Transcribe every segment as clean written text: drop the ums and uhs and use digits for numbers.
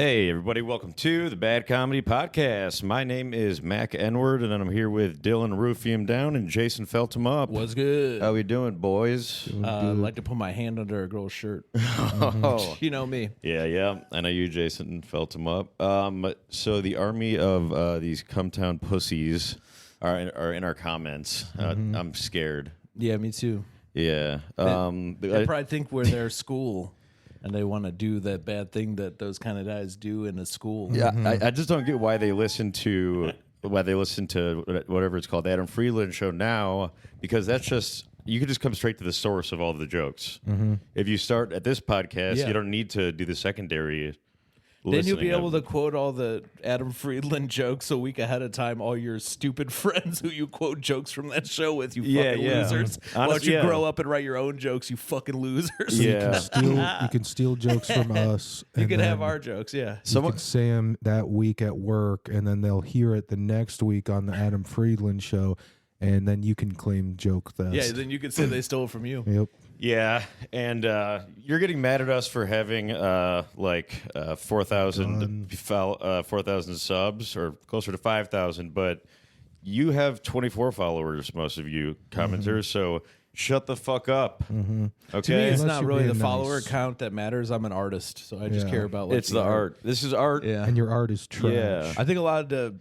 Hey, everybody, welcome to the Bad Comedy Podcast. My name is Mac Enward, and I'm here with Dylan Roofium Down and Jason Feltham Up. What's good? How we doing, boys? I like to put my hand under a girl's shirt. Oh, You know me. yeah. I know you, Jason Feltham Up. So the army of these cumtown pussies are in our comments. I'm scared. Yeah, me too. Yeah. They probably think we're their school, and they want to do that bad thing that those kind of guys do in a school. Yeah, I just don't get why they listen to whatever it's called, the Adam Friedland Show now, because that's just, you can just come straight to the source of all the jokes. If you start at this podcast, you don't need to do the secondary. Then you'll be able to quote all the Adam Friedland jokes a week ahead of time, all your stupid friends who you quote jokes from that show with, you fucking losers. Why don't you grow up and write your own jokes, you fucking losers? Yeah. You can steal jokes from us. You can have our jokes, yeah. You can say them that week at work, and then they'll hear it the next week on the Adam Friedland Show, and then you can claim joke theft. Yeah, then you could say they stole it from you. Yep. Yeah, and you're getting mad at us for having 4,000 subs, or closer to 5,000, but you have 24 followers, most of you commenters, so shut the fuck up. Okay? To me, it's Unless not you're really the being follower nice. count that matters. I'm an artist, so I just care about like, It's the art. This is art. Yeah. And your art is trash. Yeah. I think a lot of the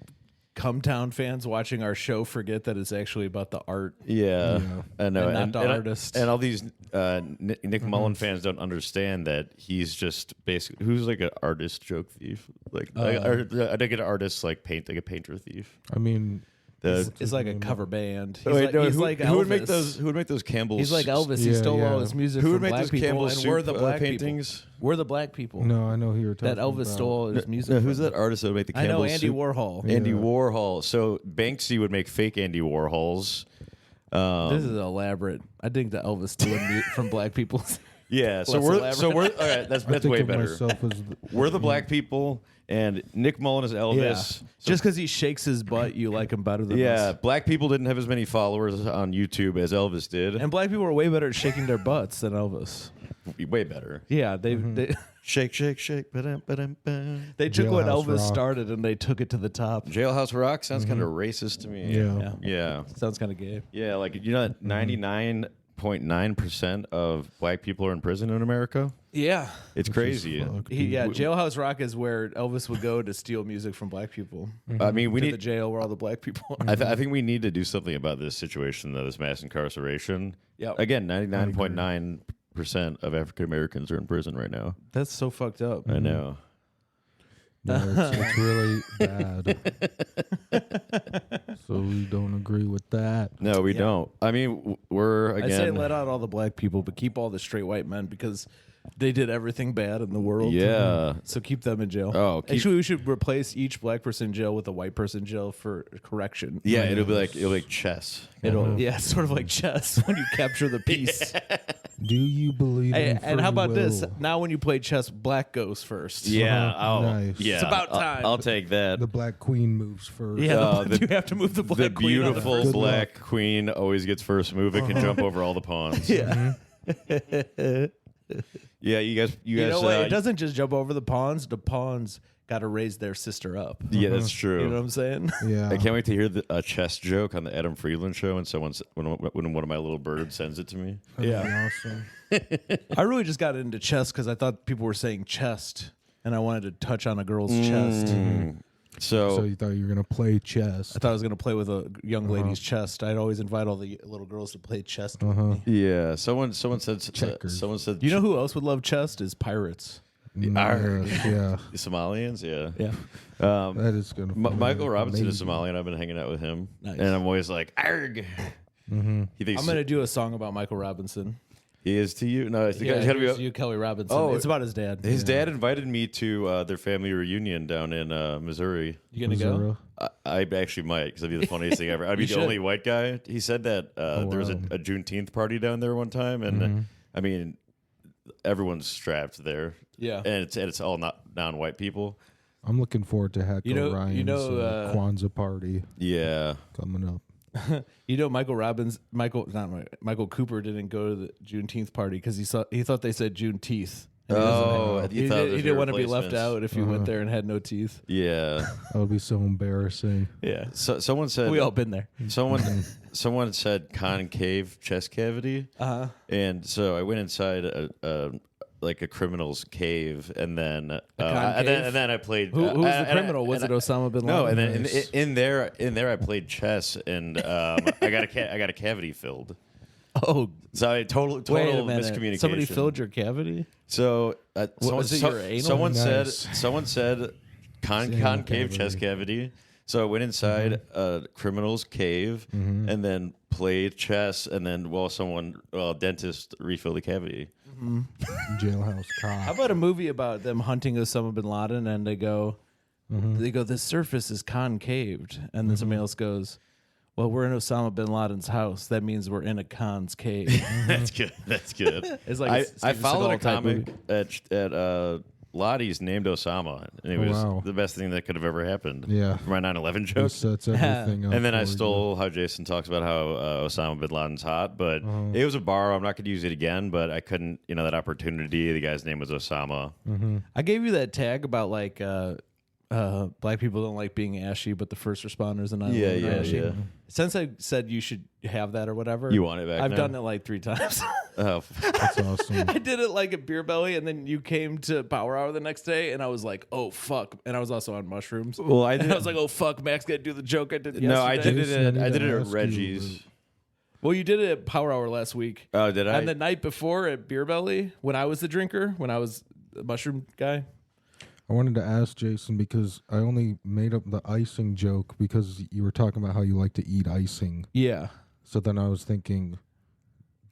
Cumtown fans watching our show forget that it's actually about the art. Yeah, I know. And not the artist. And all these Nick Mullen fans don't understand that he's just basically, who's like an artist joke thief. I think an artist like a painter thief. I mean, It's like a cover band. He's Wait, like, he's who, like who would make Elvis. those? Who would make those Campbell's? He's like Elvis. He Yeah, stole all yeah. his music Who would from make black those people, Campbell's and soup we're the black paintings? people. We're the black people. no, I know who you're talking That Elvis about. stole all his music. No, from. who's that artist that would make the I know Campbell's Andy soup? Warhol. Andy Yeah. Warhol. So Banksy would make fake Andy Warhols. This is elaborate. I think that Elvis stealing from black people. Yeah, so Less we're all right. That's I think way of better. myself as We're the black people, and Nick Mullen is Elvis. Yeah. So- Just because he shakes his butt, you like him better than yeah, us. black people didn't have as many followers on YouTube as Elvis did. And black people are way better at shaking their butts than Elvis. Way better. Yeah, they Shake, shake, shake. Ba-dum, ba-dum, ba. they took what Jailhouse Elvis Rock. started and they took it to the top. Jailhouse Rock sounds kind of racist to me. Yeah. Yeah. Sounds kind of gay. Yeah, like, 99.9% of black people are in prison in America. Yeah. It's crazy. Jailhouse Rock is where Elvis would go to steal music from black people. I mean, we To need the jail where all the black people are. I think we need to do something about this situation, though, this mass incarceration. Yep. Again, 99.9% of African Americans are in prison right now. That's so fucked up. I know. No, it's really bad. So we don't agree with that. No, we don't. I mean, we're, I say again... let out all the black people, but keep all the straight white men because they did everything bad in the world. Yeah. So keep them in jail. Oh, actually, we should replace each black person in jail with a white person in jail for correction. Yeah, it'll be like chess. It's sort of like chess when you capture the piece. Do you believe in free And how about this? will? Now, when you play chess, black goes first. Yeah. Oh, Nice. yeah. It's about time. I'll take that. The Black Queen moves first. Yeah, the- you have to move the black The queen on the beautiful Good black queen always gets first move. It can jump over all the pawns. Yeah. Yeah, you guys. You know what? It doesn't just jump over the pawns. The pawns got to raise their sister up. Yeah, that's true. You know what I'm saying? Yeah. I can't wait to hear a chess joke on the Adam Friedland Show, and when one of my little birds sends it to me. Yeah. Awesome. I really just got into chess because I thought people were saying chest, and I wanted to touch on a girl's chest. So you thought you were gonna play chess? I thought I was going to play with a young lady's chest. I'd always invite all the little girls to play chest with me. Yeah, someone said Checkers. someone said You know who else would love chest is pirates. Arg. Yeah. the Somalians. Yeah, Yeah. That is gonna. Michael Robinson amazing. is Somalian. I've been hanging out with him, Nice. and I'm always like, "Arg." He thinks I'm going to do a song about Michael Robinson. he is to you. No, it's Yeah, gotta be. here's you, Kelly Robinson. Oh, it's about his dad. His dad invited me to their family reunion down in Missouri. You going to go? Missouri. I actually might, because that'd be the funniest thing ever. I'd be You the should. only white guy. He said that there was a wow. Juneteenth party down there one time, and I mean, everyone's strapped there. Yeah. and it's all not non-white people. I'm looking forward to Hackle You know- Ryan's you know, Kwanzaa party Yeah, coming up. You know, Michael Cooper didn't go to the Juneteenth party because he thought they said Juneteenth, Oh, He didn't want to be left out if you went there and had no teeth. Yeah. That would be so embarrassing. Yeah. So someone said We all been there. Someone said concave chest cavity. And so I went inside a criminal's cave, and then I played. Who was the criminal? Was it Osama bin Laden? No, and then in there I played chess, and I got a cavity filled. Oh, so I total wait a minute. miscommunication. Somebody filled your cavity? So was it your anal? Someone said concave chest cavity. So I went inside a criminal's cave and then played chess, and then dentist refilled the cavity. Jailhouse cop. How about a movie about them hunting Osama bin Laden, and they go, the surface is concaved, and then somebody else goes, well, we're in Osama bin Laden's house. That means we're in a Khan's cave. That's good. That's good. It's like I followed a comic at Lottie's named Osama, and it was the best thing that could have ever happened. Yeah, for my 9/11 joke. Sets everything up. And then I stole how Jason talks about how Osama bin Laden's hot, but it was a bar. I'm not going to use it again, but I couldn't. That opportunity. The guy's name was Osama. I gave you that tag about black people don't like being ashy, but the first responders and yeah. Since I said you should have that or whatever, you want it back? I've done it like 3 times. Oh, that's awesome. I did it like at Beer Belly, and then you came to Power Hour the next day, and I was like, "Oh fuck!" And I was also on mushrooms. Well, I was like, "Oh fuck, Max got to do the joke I did yesterday." No, I did it at Reggie's. Well, you did it at Power Hour last week. Oh, did I? And the night before at Beer Belly, when I was the drinker, when I was the mushroom guy. I wanted to ask Jason because I only made up the icing joke because you were talking about how you like to eat icing. Yeah. So then I was thinking,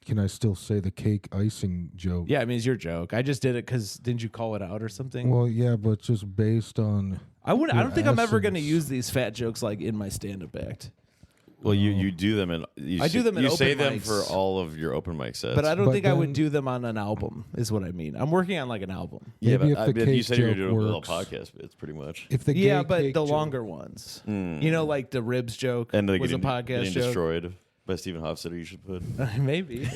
can I still say the cake icing joke? Yeah, I mean, it's your joke. I just did it because didn't you call it out or something? Well, yeah, but just based on. I don't think I'm ever going to use these fat jokes like in my stand-up act. Well, you do them, and I do them in you open say them mics. for all of your open mic sets. But I don't think I would do them on an album. Is what I mean. I'm working on like an album. Yeah, Maybe but if the you said you were cake doing a little works. podcast. It's pretty much. If the But cake the joke- longer ones. You know, like the ribs joke And was a podcast getting joke. destroyed by Stephen Hofstadter. You should put. Maybe.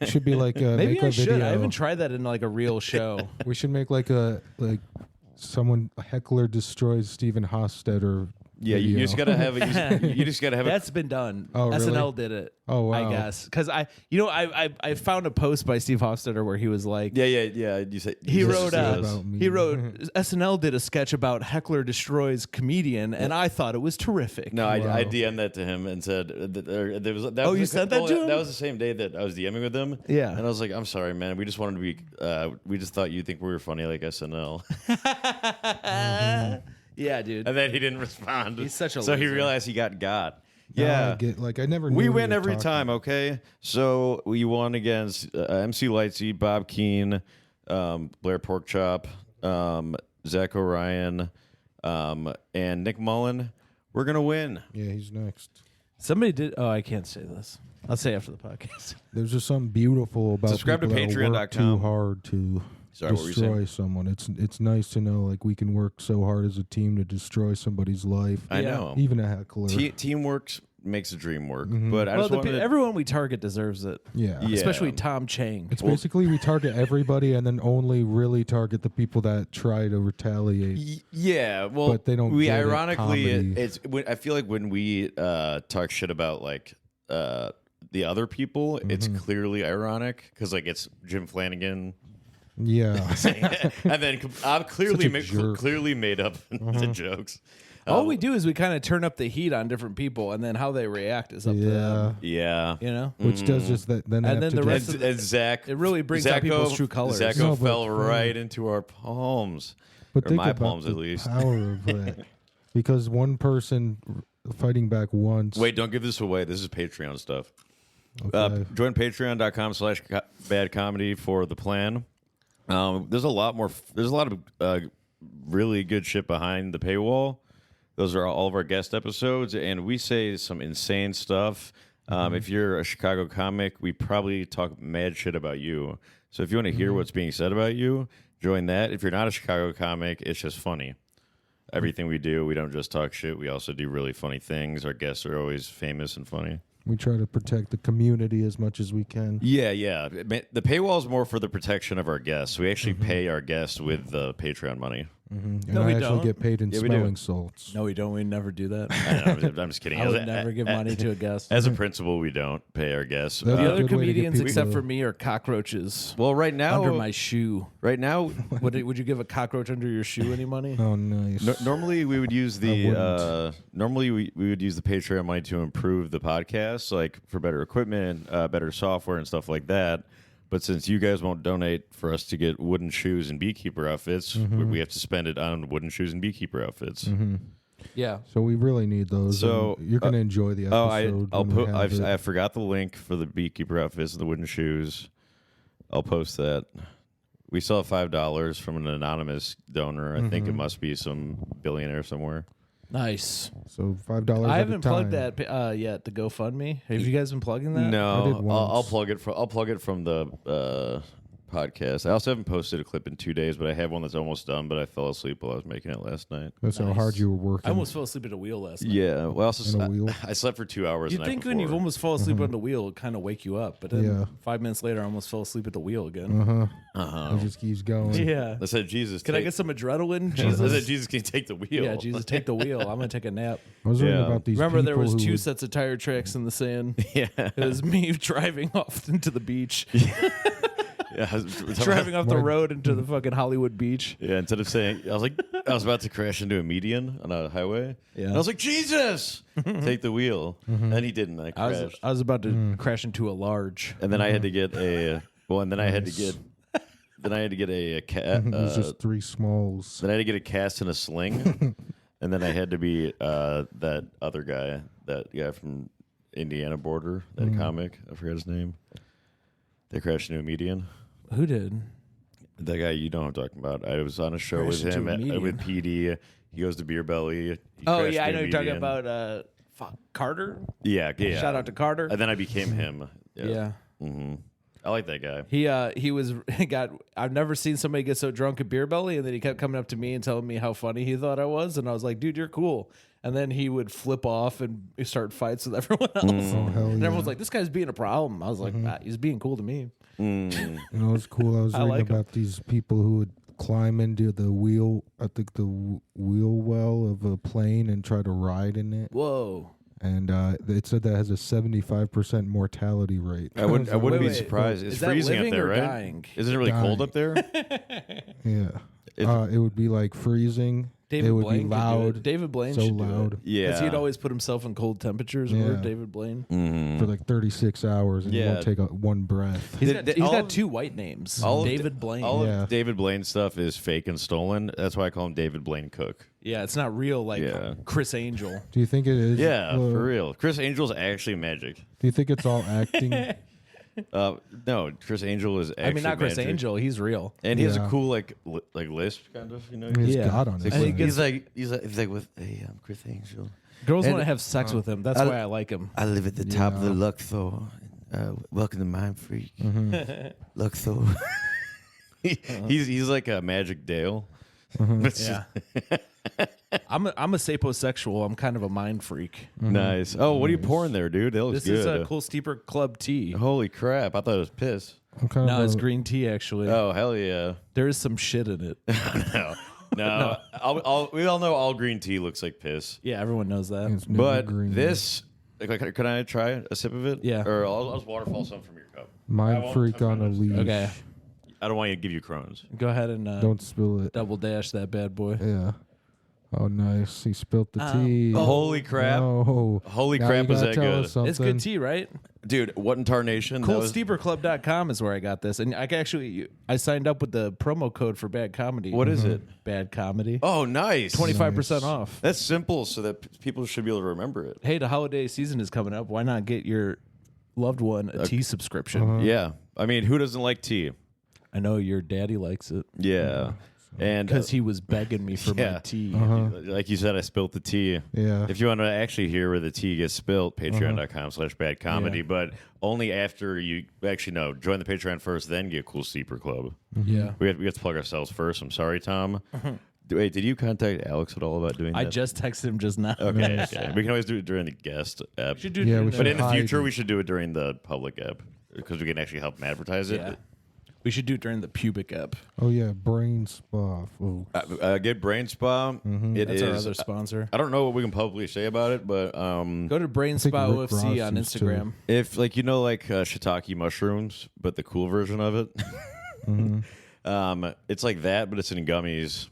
should be like a, Maybe make I a should. video. I haven't tried that in like a real show. We should make a heckler destroys Stephen Hofstadter. Yeah, you just gotta have it. You just gotta have it. That's been done. Oh, really? SNL did it. Oh, wow. I guess because I found a post by Steve Hofstadter where he was like, Yeah. You say he wrote about me. SNL did a sketch about heckler destroys comedian, and I thought it was terrific. No, I DM'd that to him and said there was. That Oh, was you sent that to him? That was the same day that I was DMing with him. Yeah. and I was like, I'm sorry, man. We just wanted to be. We just thought you'd think we were funny like SNL. Yeah, dude. And then he didn't respond. He's such a So he loser. realized he got. Now Yeah. I get, I never. Knew We you win were every talking. time, okay? So we won against MC Lightsey, Bob Keane, Blair Porkchop, Zach O'Ryan, and Nick Mullen. We're going to win. Yeah, he's next. Somebody did. Oh, I can't say this. I'll say after the podcast. There's just something beautiful about Subscribe to people that work patreon.com. too hard to Sorry, what were you destroy saying? someone. It's nice to know like we can work so hard as a team to destroy somebody's life. I Yeah. know. Even a heckler. Teamwork makes the dream work. But I Well, just wanted to... everyone we target deserves it. yeah. Yeah. Especially Tom Chang. It's basically we target everybody and then only really target the people that try to retaliate. Yeah, well, But they don't We get it, ironically, comedy. I feel like when we talk shit about like the other people, it's clearly ironic because like it's Jim Flanagan, Yeah. and then I've clearly Such a jerk. clearly made up the jokes. All we do is we kind of turn up the heat on different people, and then how they react is up to yeah. them. Yeah, You know. Which does just that. Then they And have then to the do- rest of and Zach, It really brings out people's true colors. Zach No, but- fell right into our palms, But or think my about palms the at least. power of that. Because one person fighting back once. Wait, don't give this away. This is Patreon stuff. Okay. Join patreon.com/bad comedy for the plan. There's a lot of really good shit behind the paywall. Those are all of our guest episodes, and we say some insane stuff. If you're a Chicago comic, we probably talk mad shit about you. So if you want to hear what's being said about you, join that. If you're not a Chicago comic, it's just funny. Everything we do, we don't just talk shit. We also do really funny things. Our guests are always famous and funny. We try to protect the community as much as we can. Yeah. The paywall is more for the protection of our guests. We actually pay our guests with the Patreon money. And No, I we actually don't. get paid in Yeah, we do. smelling salts. No, we don't. We never do that. I'm just kidding. I would never give money to a guest. As a principal, we don't pay our guests. That's The a other good way to get comedians, people except to- for me, are cockroaches Well, right now, under my shoe. right now, Would you give a cockroach under your shoe any money? Oh, nice. normally we would use I normally we would use the Patreon money to improve the podcast, like for better equipment, better software, and stuff like that. But since you guys won't donate for us to get wooden shoes and beekeeper outfits, we have to spend it on wooden shoes and beekeeper outfits. Yeah. So we really need those. So, and you're going to enjoy the episode. I'll when we put. have it. I forgot the link for the beekeeper outfits and the wooden shoes. I'll post that. We still have $5 from an anonymous donor. I think it must be some billionaire somewhere. Nice. So $5 I at haven't a time. plugged that yet. The GoFundMe. Have you guys been plugging that? I did No, I'll once. plug it from. I'll plug it from the podcast. I also haven't posted a clip in 2 days, but I have one that's almost done. But I fell asleep while I was making it last night. That's how Nice. hard you were working. I almost fell asleep at a wheel last night. Yeah. Well, In a wheel? I slept for 2 hours. You'd the night think when you before. almost fall asleep on the wheel, it kind of wake you up. But then Yeah. 5 minutes later, I almost fell asleep at the wheel again. It just keeps going. Yeah. I said, Jesus. Can I get some adrenaline, I said, Jesus? Jesus, can you take the wheel? Yeah, Jesus, take the wheel. I'm gonna take a nap. I was reading Yeah. about these Remember, there people was who 2 would- sets of tire tracks in the sand. Yeah. It was me driving off into the beach, Yeah. driving off the Right. road into the fucking Hollywood beach. Yeah, instead of saying, I was about to crash into a median on a highway. Yeah. And I was like, Jesus, take the wheel. And he didn't. I crashed. I was about to crash into a large. And then I had to get a, and then I had to get, then I had to get a cat. It was just 3 smalls. Then I had to get a cast and a sling. And then I had to be that other guy, that guy from Indiana Border, that comic. I forgot his name. They crashed into a median. Who did? That guy, you know what I'm talking about. I was on a show with Crashed him, into a median. with PD. He goes to Beer Belly. He Oh crashed yeah, I into know a you're talking median. about Carter. Yeah. Shout out to Carter. And then I became him. Yeah. I like that guy. He was I've never seen somebody get so drunk at Beer Belly, and then he kept coming up to me and telling me how funny he thought I was, and I was like, dude, you're cool. And then he would flip off and start fights with everyone else. Oh, hell And yeah. everyone's like, this guy's being a problem. I was like, nah, he's being cool to me. You know, it's cool. I was reading like 'em. about these people who would climb into the wheel, I think the wheel well of a plane and try to ride in it. Whoa. And it said that has a 75% mortality rate. I wouldn't Wait, be wait. surprised. Is It's that freezing up living there, or right? dying? Isn't it really cold Dying. up there? Yeah. If- It would be like freezing. David it would Blaine be could do loud. it. David Blaine so should do loud. it. Yeah. Because he'd always put himself in cold temperatures. Yeah. Remember David Blaine? for like 36 hours and you Yeah. won't take one breath. He's Did- got all of- 2 white names. all of David Blaine. All Yeah. of David Blaine's stuff is fake and stolen. That's why I call him David Blaine Cook. Yeah, it's not real like Yeah. Chris Angel. Do you think it is? Yeah, for real. Chris Angel's actually magic. Do you think it's all acting? No, Chris Angel is actually I mean, not Chris magic. Angel. He's real. And he has a Yeah. cool like lisp kind of, you know. He's Yeah. God on his I think side. He's like with hey, I'm Chris Angel. Girls And- want to have sex with him. That's why I like him. I live at the top of the Luxor. Welcome to Mind Freak. Luxor. He's like a Magic Dale. It's Yeah. I'm a sapiosexual. I'm kind of a mind freak. nice. Oh, what are you pouring there, dude? That looks This good. is a Cool Steeper Club tea. Holy crap! I thought it was piss. I'm kind No, of it's a- green tea actually. Oh hell yeah! There is some shit in it. No, we all know all green tea looks like piss. Yeah, everyone knows that. It's never But green. this, can I try a sip of it? Yeah. Or I'll just waterfall some from your cup. I Mind won't freak touch on my a nose. leash. Okay, I don't want you to give you Crohn's. go ahead and Don't spill it. double dash that bad boy. Yeah. Oh, nice. He spilt the tea. Holy crap! Oh. Holy Now crap, you was gotta that tell good? us something. It's good tea, right? Dude, what in tarnation? That was- CoolSteeperClub.com is where I got this, and I signed up with the promo code for Bad Comedy. What is it? Bad Comedy? Oh, nice. 25% off. That's simple, so that people should be able to remember it. Hey, the holiday season is coming up. Why not get your loved one a tea subscription? Yeah, I mean, who doesn't like tea? I know your daddy likes it Yeah, and because he was begging me for yeah. my tea. like you said, I spilt the tea. Yeah. If you want to actually hear where the tea gets spilt, patreon.com/badcomedy, Yeah. but only after you actually join the Patreon first, then get Cool Steeper Club. Yeah. We have to plug ourselves first. I'm sorry, Tom. Wait, did you contact Alex at all about doing that? I just texted him just now. Okay, okay. We can always do it during the guest app. We should do it during But in the hide future, it. we should do it during the public app because we can actually help them advertise it. Yeah. We should do it during the pubic app. Oh yeah, brain spa. Oh. Get Brain Spa. It That's is. our other sponsor. I don't know what we can publicly say about it, but Go to Brain think Spa Rick OFC Ross on used to. Instagram. if like shiitake mushrooms, but the cool version of it, it's like that, but it's in gummies.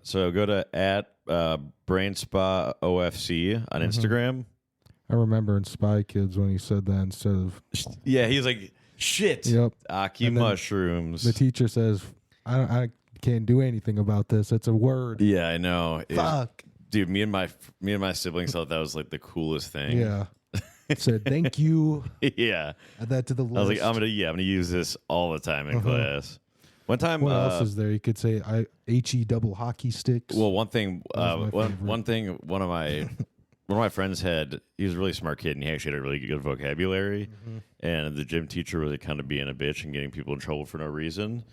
So go to Brain Spa OFC on Instagram. I remember in Spy Kids when he said that instead of Yeah, he's like shit. Yep. Aki And then mushrooms. the teacher says, I can't do anything about this. It's a word. Yeah, I know. Fuck. Dude, me and my siblings thought that was like the coolest thing. Yeah. Said thank you. Yeah. Add that to the list. I was like, I'm gonna use this all the time in class. One time, What else is there? You could say HE double hockey sticks. well, one thing, That was my favorite. one thing, one of my friends had. He was a really smart kid, and he actually had a really good vocabulary. And the gym teacher was like kind of being a bitch and getting people in trouble for no reason.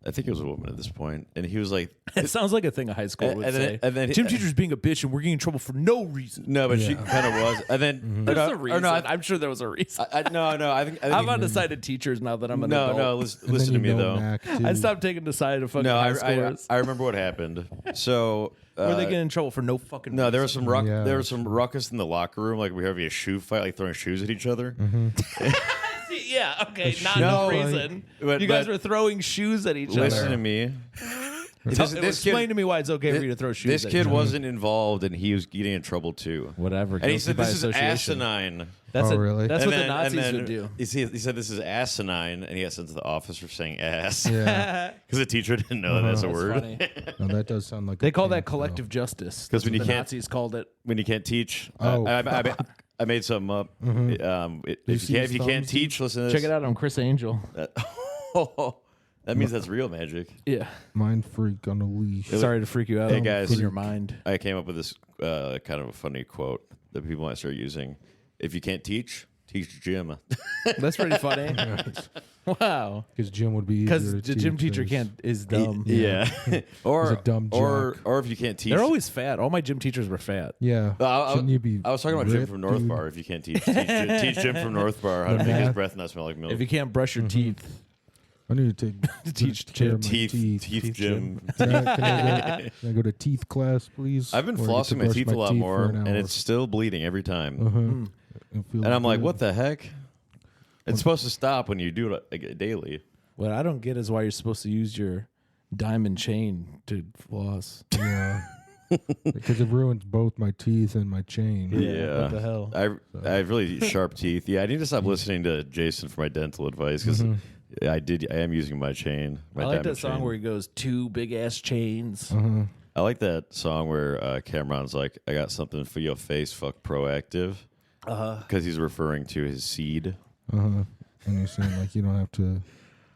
I think it was a woman at this point, and he was like, It sounds like a thing a high school would and say. then- Gym teacher's being a bitch and we're getting in trouble for no reason. "No," but she kind of was. And then There's or a reason. no, I'm sure there was a reason. no. I think I'm on the side of teachers now that I'm an adult. no. Listen to me though. I stopped taking the side of fucking No, high I schoolers. remember what happened. So Were they getting in trouble for no fucking no, there reason? was some Yeah. there was some ruckus in the locker room, like we were having a shoe fight, like throwing shoes at each other. Yeah, okay, not No, no reason. but- You guys but- were throwing shoes at each Listen other. to me. Explain to me why it's okay for you to throw shoes This at kid each other. wasn't involved, and he was getting in trouble too. Whatever. And he guilty said, by "This is association." asinine." That's Oh, really? That's And what then- the Nazis and then would do. He said, "This is asinine," and he got sent to the office for saying "ass" Yeah. because the teacher didn't know that's a That's word. funny. No, that does sound like They a call thing, that collective justice. 'Cause That's when what you the can't- Nazis called it. When you can't teach, Oh. I made something up. If see you his can't thumbs? teach, listen to this. Check it out on Chris Angel. That means that's real magic. Yeah. Mind freak on a leash. Sorry to freak you out. Hey, guys. in your mind. I came up with this kind of a funny quote that people might start using. If you can't teach gym. That's pretty funny. Wow. Because gym would be easier Because to the gym teach teacher as- is dumb. Yeah. He's or a dumb or jock. or if you can't teach. They're always fat. All my gym teachers were fat. Yeah. Shouldn't you be I was talking about Jim ripped, from North dude? Bar. If you can't teach Jim from North Bar how to The make his math. breath not smell like milk. If you can't brush your teeth, I need to take teach care Jim. of my teeth Jim. Can I go to teeth class, please? I've been Or I get to flossing my brush teeth a lot teeth more, for an and hour. it's still bleeding every time. It feels And I'm like, good. what the heck? It's supposed to stop when you do it like, daily. What I don't get is why you're supposed to use your diamond chain to floss. Yeah. Because it ruins both my teeth and my chain. Yeah. What the hell? I have really sharp teeth. Yeah, I need to stop listening to Jason for my dental advice because I am using my chain. My I like that diamond song chain. where he goes, two big ass chains. I like that song where Cameron's like, "I got something for your face, fuck proactive," because he's referring to his seed. And you're saying like you don't have to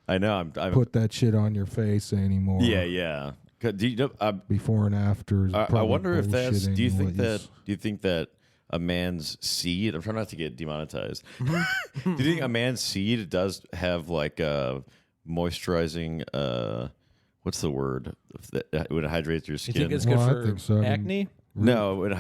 I know. I'm put that shit on your face anymore. yeah. 'Cause do you know, Before and after. Is I probably wonder if that's. bullshitting Do you what think that a man's seed? I'm trying not to get demonetized. Do you think a man's seed does have like moisturizing? What's the word? When it hydrates your You skin. think it's good Well, I for think so. I mean, acne? No, when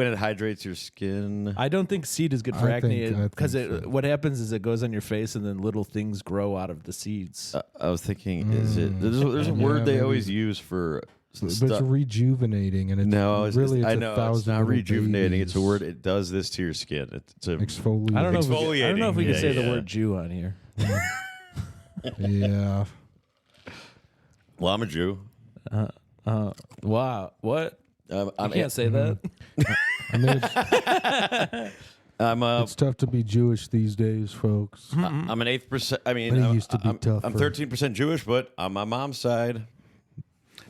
it hydrates your skin. I don't think seed is good for I acne think because so. what happens is it goes on your face and then little things grow out of the seeds. I was thinking, is it? There's a word they maybe. always use for. But it's stuff. rejuvenating, and it's No, it's, really I it's know a thousand it's not little rejuvenating. It's a babies. word. It does this to your skin. It's a Exfoliating. I don't know. If we can, I don't know if we can Exfoliating, say the yeah. word Jew on here. Yeah. well, I'm a Jew. Wow, what? I'm I can't say that. I mean, it's tough to be Jewish these days, folks. I'm an 8%. I mean, But it I'm, used to be I'm, tougher. I'm 13% Jewish, but on my mom's side,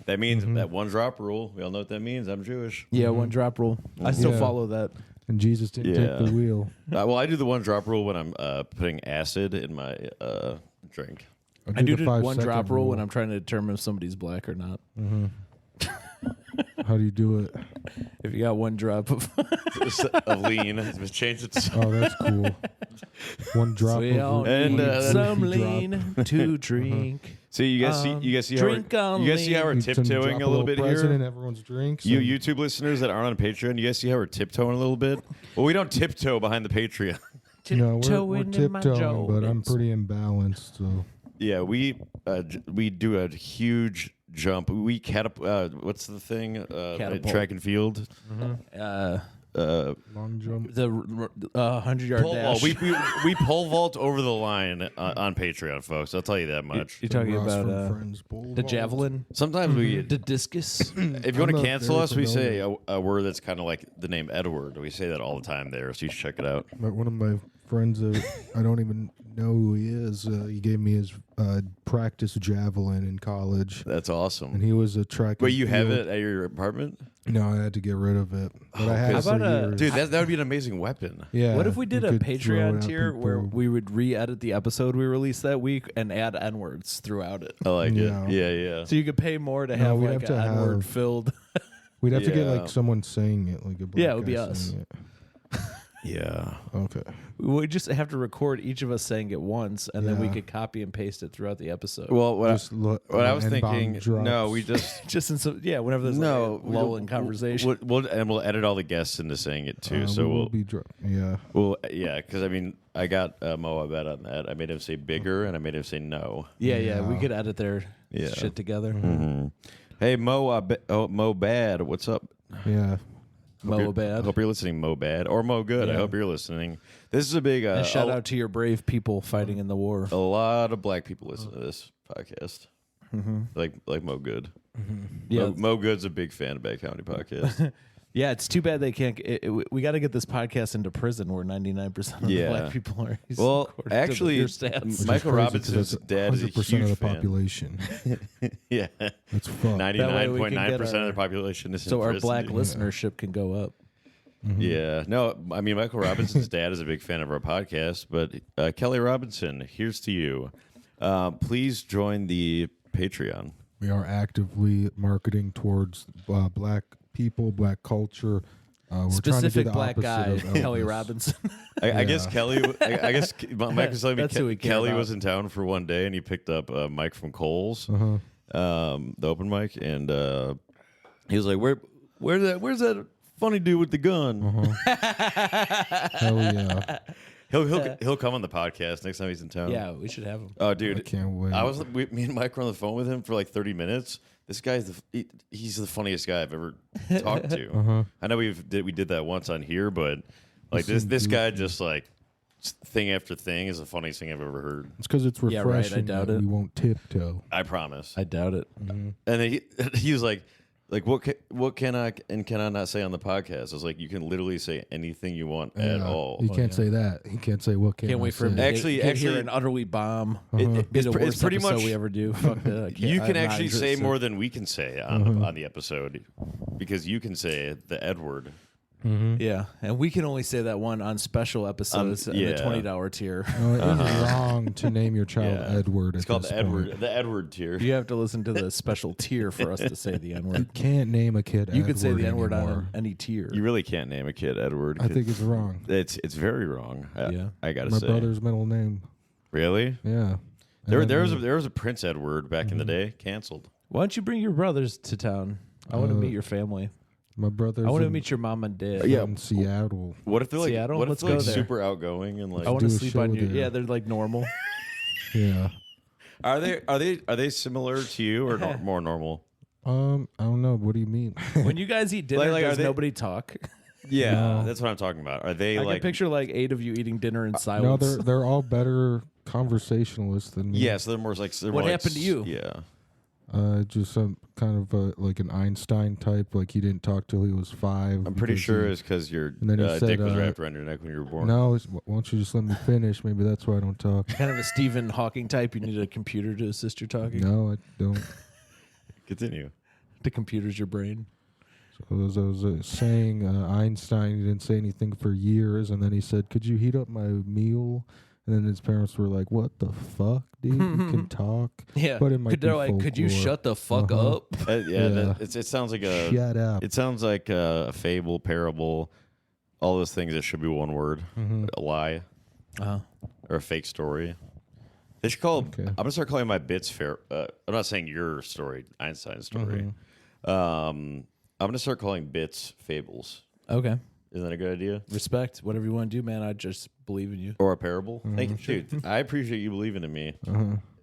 that means that one drop rule. We all know what that means. I'm Jewish. Yeah, one drop rule. I still Yeah. follow that. And Jesus didn't Yeah. take the wheel. Well, I do the one drop rule when I'm putting acid in my drink. I do the the 5 one second drop rule when I'm trying to determine if somebody's black or not. How do you do it? If you got one drop of, of lean. It's changed it to Oh, that's cool. One drop we all of And, need uh, some Goofy drop. lean to drink. So you guys see how we're tiptoeing a little bit here. Everyone's drinks. You YouTube listeners that aren't on Patreon, you guys see how we're tiptoeing a little bit? Well, we don't tiptoe behind the Patreon. No, we're tiptoeing, but I'm pretty imbalanced. So yeah, we do a huge jump. We what's the thing? Track and field. long jump. The 100-yard dash. We pole vault over the line on Patreon, folks. I'll tell you that much. You're talking about the javelin? Sometimes we the discus. If you want to cancel us, we say a word that's kind of like the name Edward. We say that all the time there, so you should check it out. But one of my friends, I don't even know who he is. He gave me his practice javelin in college. That's awesome. And he was a track. Wait, you have it at your apartment? No, I had to get rid of it. But I had it for years. Dude, that would be an amazing weapon. Yeah. What if we did a Patreon tier where we would re-edit the episode we released that week and add N-words throughout it? I like it. Yeah. So you could pay more to have like an N-word filled. We'd have to get like someone saying it, like a black it would be us. Yeah. Okay. We just have to record each of us saying it once, and then we could copy and paste it throughout the episode. Well, what I was thinking, no, we just in some whenever there's like a lull in conversation, we'll edit all the guests into saying it too. So we'll be because I mean I got Mo bet on that. I made him say bigger, and I made him say no. Yeah. We could edit their shit together. Mm-hmm. Hey Mo Bad, what's up? Yeah. Mo Bad. Hope you're listening, Mo Bad, or Mo Good. I hope you're listening. This is a big shout out to your brave people fighting in the war. A lot of black people listen to this podcast, like Mo Good. Mm-hmm. Yeah, Mo Good's a big fan of Bad Comedy Podcast. Yeah, it's too bad they can't. We got to get this podcast into prison where 99% of the black people are. Well, actually, Michael Robinson's dad is a huge of the fan. Population. Yeah, that's fucked. 99.9% of the population is so in our prison. black listenership can go up. Mm-hmm. Yeah, no, I mean Michael Robinson's dad is a big fan of our podcast, but Kelly Robinson, here's to you. Please join the Patreon. We are actively marketing towards black people, black culture. We're specific trying to do the black guy, Kelly Elvis. Robinson. I guess Kelly. I guess Mike was telling me Kelly was in town for one day, and he picked up Mike from Cole's, the open mic, and he was like, "Where's that funny dude with the gun?" Hell yeah. He'll come on the podcast next time he's in town. Yeah, we should have him. Oh, dude, I can't wait. Me and Mike were on the phone with him for like 30 minutes. This guy's he's the funniest guy I've ever talked to. I know we did that once on here, but like this guy just like thing after thing is the funniest thing I've ever heard. It's because it's refreshing. Yeah, right. I doubt it. We won't tiptoe. I promise. I doubt it. And then he was like what can I and cannot not say on the podcast? I was like, you can literally say anything you want at all. You can't say that. You can't say what can't wait for him to get here and utterly bomb. It's pretty much we ever do. Fuck that. You can actually say more than we can say on the episode because you can say the Edward. Yeah, and we can only say that one on special episodes in the $20 tier. No, it is wrong to name your child Edward. It's called the Edward tier. You have to listen to the special tier for us to say the N word. You can't name a kid. You could say the N word on any tier. You really can't name a kid Edward. I think it's wrong. It's very wrong. I gotta say. My brother's middle name. Really? Yeah. There was a Prince Edward back in the day. Canceled. Why don't you bring your brothers to town? I want to meet your family. My brother's I want to meet your mom and dad. In Seattle. What if they're like Seattle? What if Let's they're go like there. super outgoing and like I want to sleep on you. there. Yeah, they're like normal. Yeah. Are they similar to you or more normal? I don't know. What do you mean? When you guys eat dinner, does nobody talk? Yeah, that's what I'm talking about. Are they I like can picture like 8 of you eating dinner in silence. No, they're all better conversationalists than me. Yeah, so they're more like what happened to you? Yeah. Just some kind of like an Einstein type. Like he didn't talk till he was 5. I'm pretty sure it's because your dick was wrapped around your neck when you were born. No, why don't you just let me finish? Maybe that's why I don't talk. Kind of a Stephen Hawking type. You need a computer to assist your talking. No, I don't. Continue. The computer's your brain. So as I was saying, Einstein didn't say anything for years, and then he said, "Could you heat up my meal?" And then his parents were like, "What the fuck, dude? You can talk." Yeah. But it might be folklore. "Could you shut the fuck up?" It sounds like a shut up. It sounds like a fable, parable, all those things that should be one word. A lie, or a fake story. They should call. Okay. I'm gonna start calling my bits fair. I'm not saying your story, Einstein's story. I'm gonna start calling bits fables. Okay. Isn't that a good idea? Respect. Whatever you want to do, man. I just believe in you. Or a parable. Thank you, dude. I appreciate you believing in me,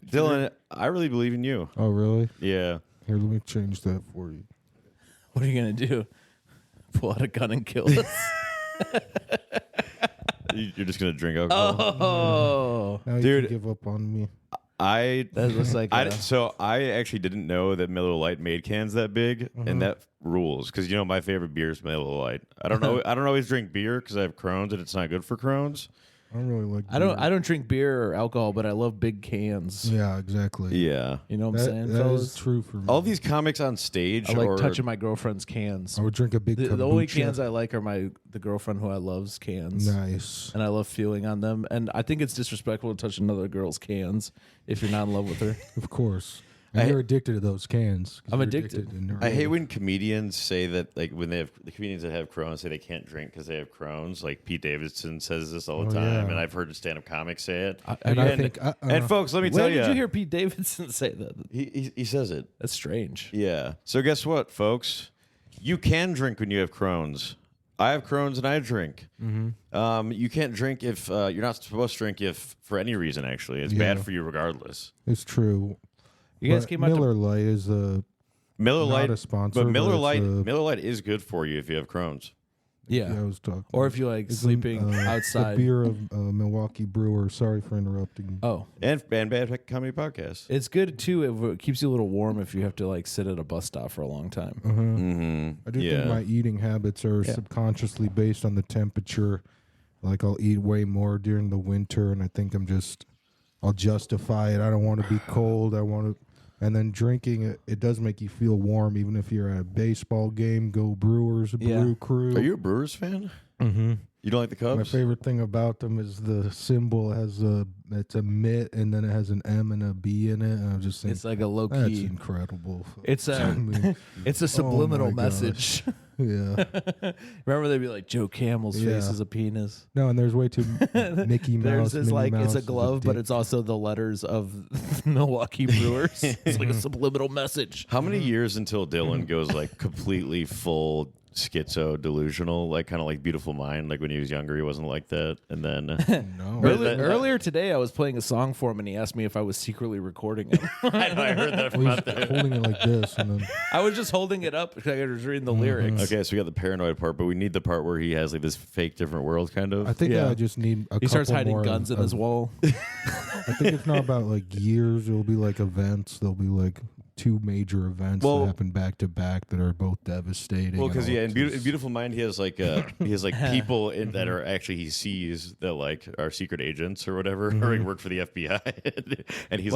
Dylan. I really believe in you. Oh, really? Yeah. Here, let me change that for you. What are you gonna do? Pull out a gun and kill us? You're just gonna drink alcohol. Oh, now dude, you can give up on me. That looks like. So I actually didn't know that Miller Lite made cans that big, and that rules. Because my favorite beer is Miller Lite. I don't know. I don't always drink beer because I have Crohn's, and it's not good for Crohn's. I don't really like. I don't drink beer or alcohol, but I love big cans. Yeah, exactly. Yeah, you know what I'm saying. That is true for me. All these comics on stage. I like touching my girlfriend's cans. I would drink a big. The only cans I like are the girlfriend who I love's cans. Nice. And I love feeling on them. And I think it's disrespectful to touch another girl's cans if you're not in love with her. Of course. And you're addicted to those cans. I'm addicted. I hate when comedians say that, like, when they have the comedians that have Crohn's say they can't drink because they have Crohn's. Like Pete Davidson says this all the time, and I've heard stand-up comics say it. And folks, let me tell you, when did you hear Pete Davidson say that? He says it. That's strange. Yeah. So guess what, folks? You can drink when you have Crohn's. I have Crohn's and I drink. You can't drink if you're not supposed to drink if for any reason. Actually, it's bad for you regardless. It's true. You guys came out Miller Lite is Miller Lite, a sponsor, but Miller Lite is good for you if you have Crohn's. Yeah, I was talking. Or if you like sleeping outside. The beer of Milwaukee Brewers. Sorry for interrupting. Oh, and Bad Comedy Podcast. It's good too. It keeps you a little warm if you have to like sit at a bus stop for a long time. I do think my eating habits are subconsciously based on the temperature. Like I'll eat way more during the winter, and I think I'll justify it. I don't want to be cold. And then drinking, it does make you feel warm, even if you're at a baseball game. Go Brewers, Brew Crew. Are you a Brewers fan? Mm-hmm. You don't like the Cubs? My favorite thing about them is the symbol it's a mitt, and then it has an M and a B in it. And I'm just saying, it's like a low key. That's incredible. It's a subliminal message. Yeah. Remember they'd be like Joe Camel's face is a penis. No, and there's way too Mickey Mouse. There's this Minnie Mouse it's a glove, but it's also the letters of Milwaukee Brewers. It's like a subliminal message. How many years until Dylan goes like completely full schizo delusional, like kind of like Beautiful Mind? Like when he was younger, he wasn't like that. And then earlier today, I was playing a song for him, and he asked me if I was secretly recording it. I heard that from out there. Holding it like this, and then I was just holding it up because I was reading the lyrics. Okay, so we got the paranoid part, but we need the part where he has like this fake different world kind of. I think I just need a couple more. He starts hiding guns in his wall. I think it's not about like years. It'll be like events. There'll be like 2 major events that happen back to back that are both devastating. Well, because in Beautiful Mind, he has like people that are actually he sees that like are secret agents or whatever, or he work for the FBI, and he's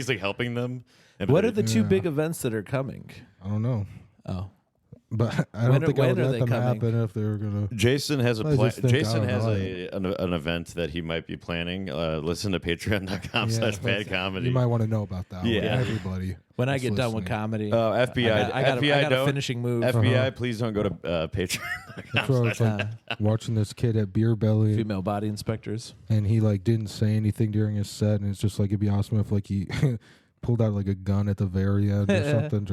like helping them. What are the 2 big events that are coming? I don't know. Oh. But I don't think I would let them happen if they were gonna. Jason has a plan. Jason has an event that he might be planning. Listen to patreon.com/badcomedy. You might want to know about that. Yeah, everybody. When I get done with comedy, FBI, I got a finishing move. FBI, please don't go to Patreon. That's what I was like, watching this kid at Beer Belly, female body inspectors, and he like didn't say anything during his set, and it's just like it'd be awesome if like he. Pulled out like a gun at the very end or something.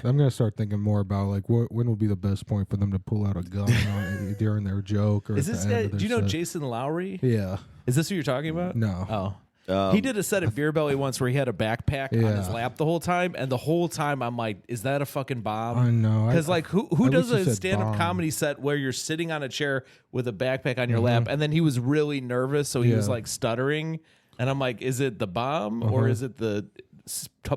I'm gonna start thinking more about like when would be the best point for them to pull out a gun during their joke or. Is this? Do you know Jason Lowry? Yeah. Is this who you're talking about? No. Oh. He did a set at Beer Belly once where he had a backpack on his lap the whole time, and the whole time I'm like, is that a fucking bomb? I know. Because like who does a stand-up comedy set where you're sitting on a chair with a backpack on your lap, and then he was really nervous, so he was like stuttering, and I'm like, is it the bomb or is it the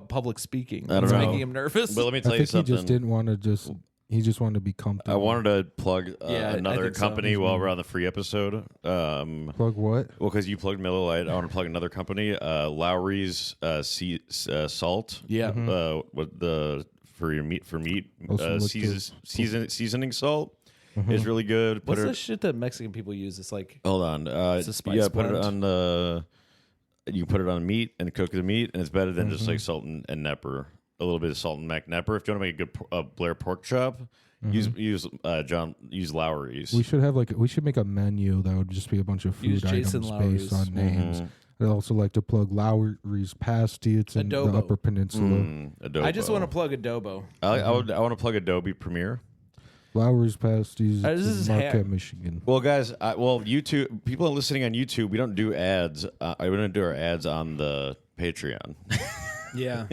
public speaking? I don't know. Making him nervous. But let me tell you something. He just didn't want to he just wanted to be comfortable. I wanted to plug another company while we're on the free episode. Plug what? Well, because you plugged Miller Lite, I want to plug another company, Lowry's Salt. Yeah. For your meat seasoning salt is really good. What's the shit that Mexican people use? It's like hold on. It's a spice put it on the. You put it on meat and cook the meat, and it's better than just like salt and Nepper. A little bit of salt and Mac Nepper. If you want to make a good Blair pork chop, use Lowry's. We should make a menu that would just be a bunch of food items based on names. I'd also like to plug Lowry's Pasty. It's in Adobo. the Upper Peninsula. Adobo. I just want to plug Adobo. I want to plug Adobe Premiere. Lowry's Pasties This is in Marquette, Michigan. Well, guys, YouTube people listening on YouTube, we don't do ads. We don't do our ads on the Patreon. Yeah.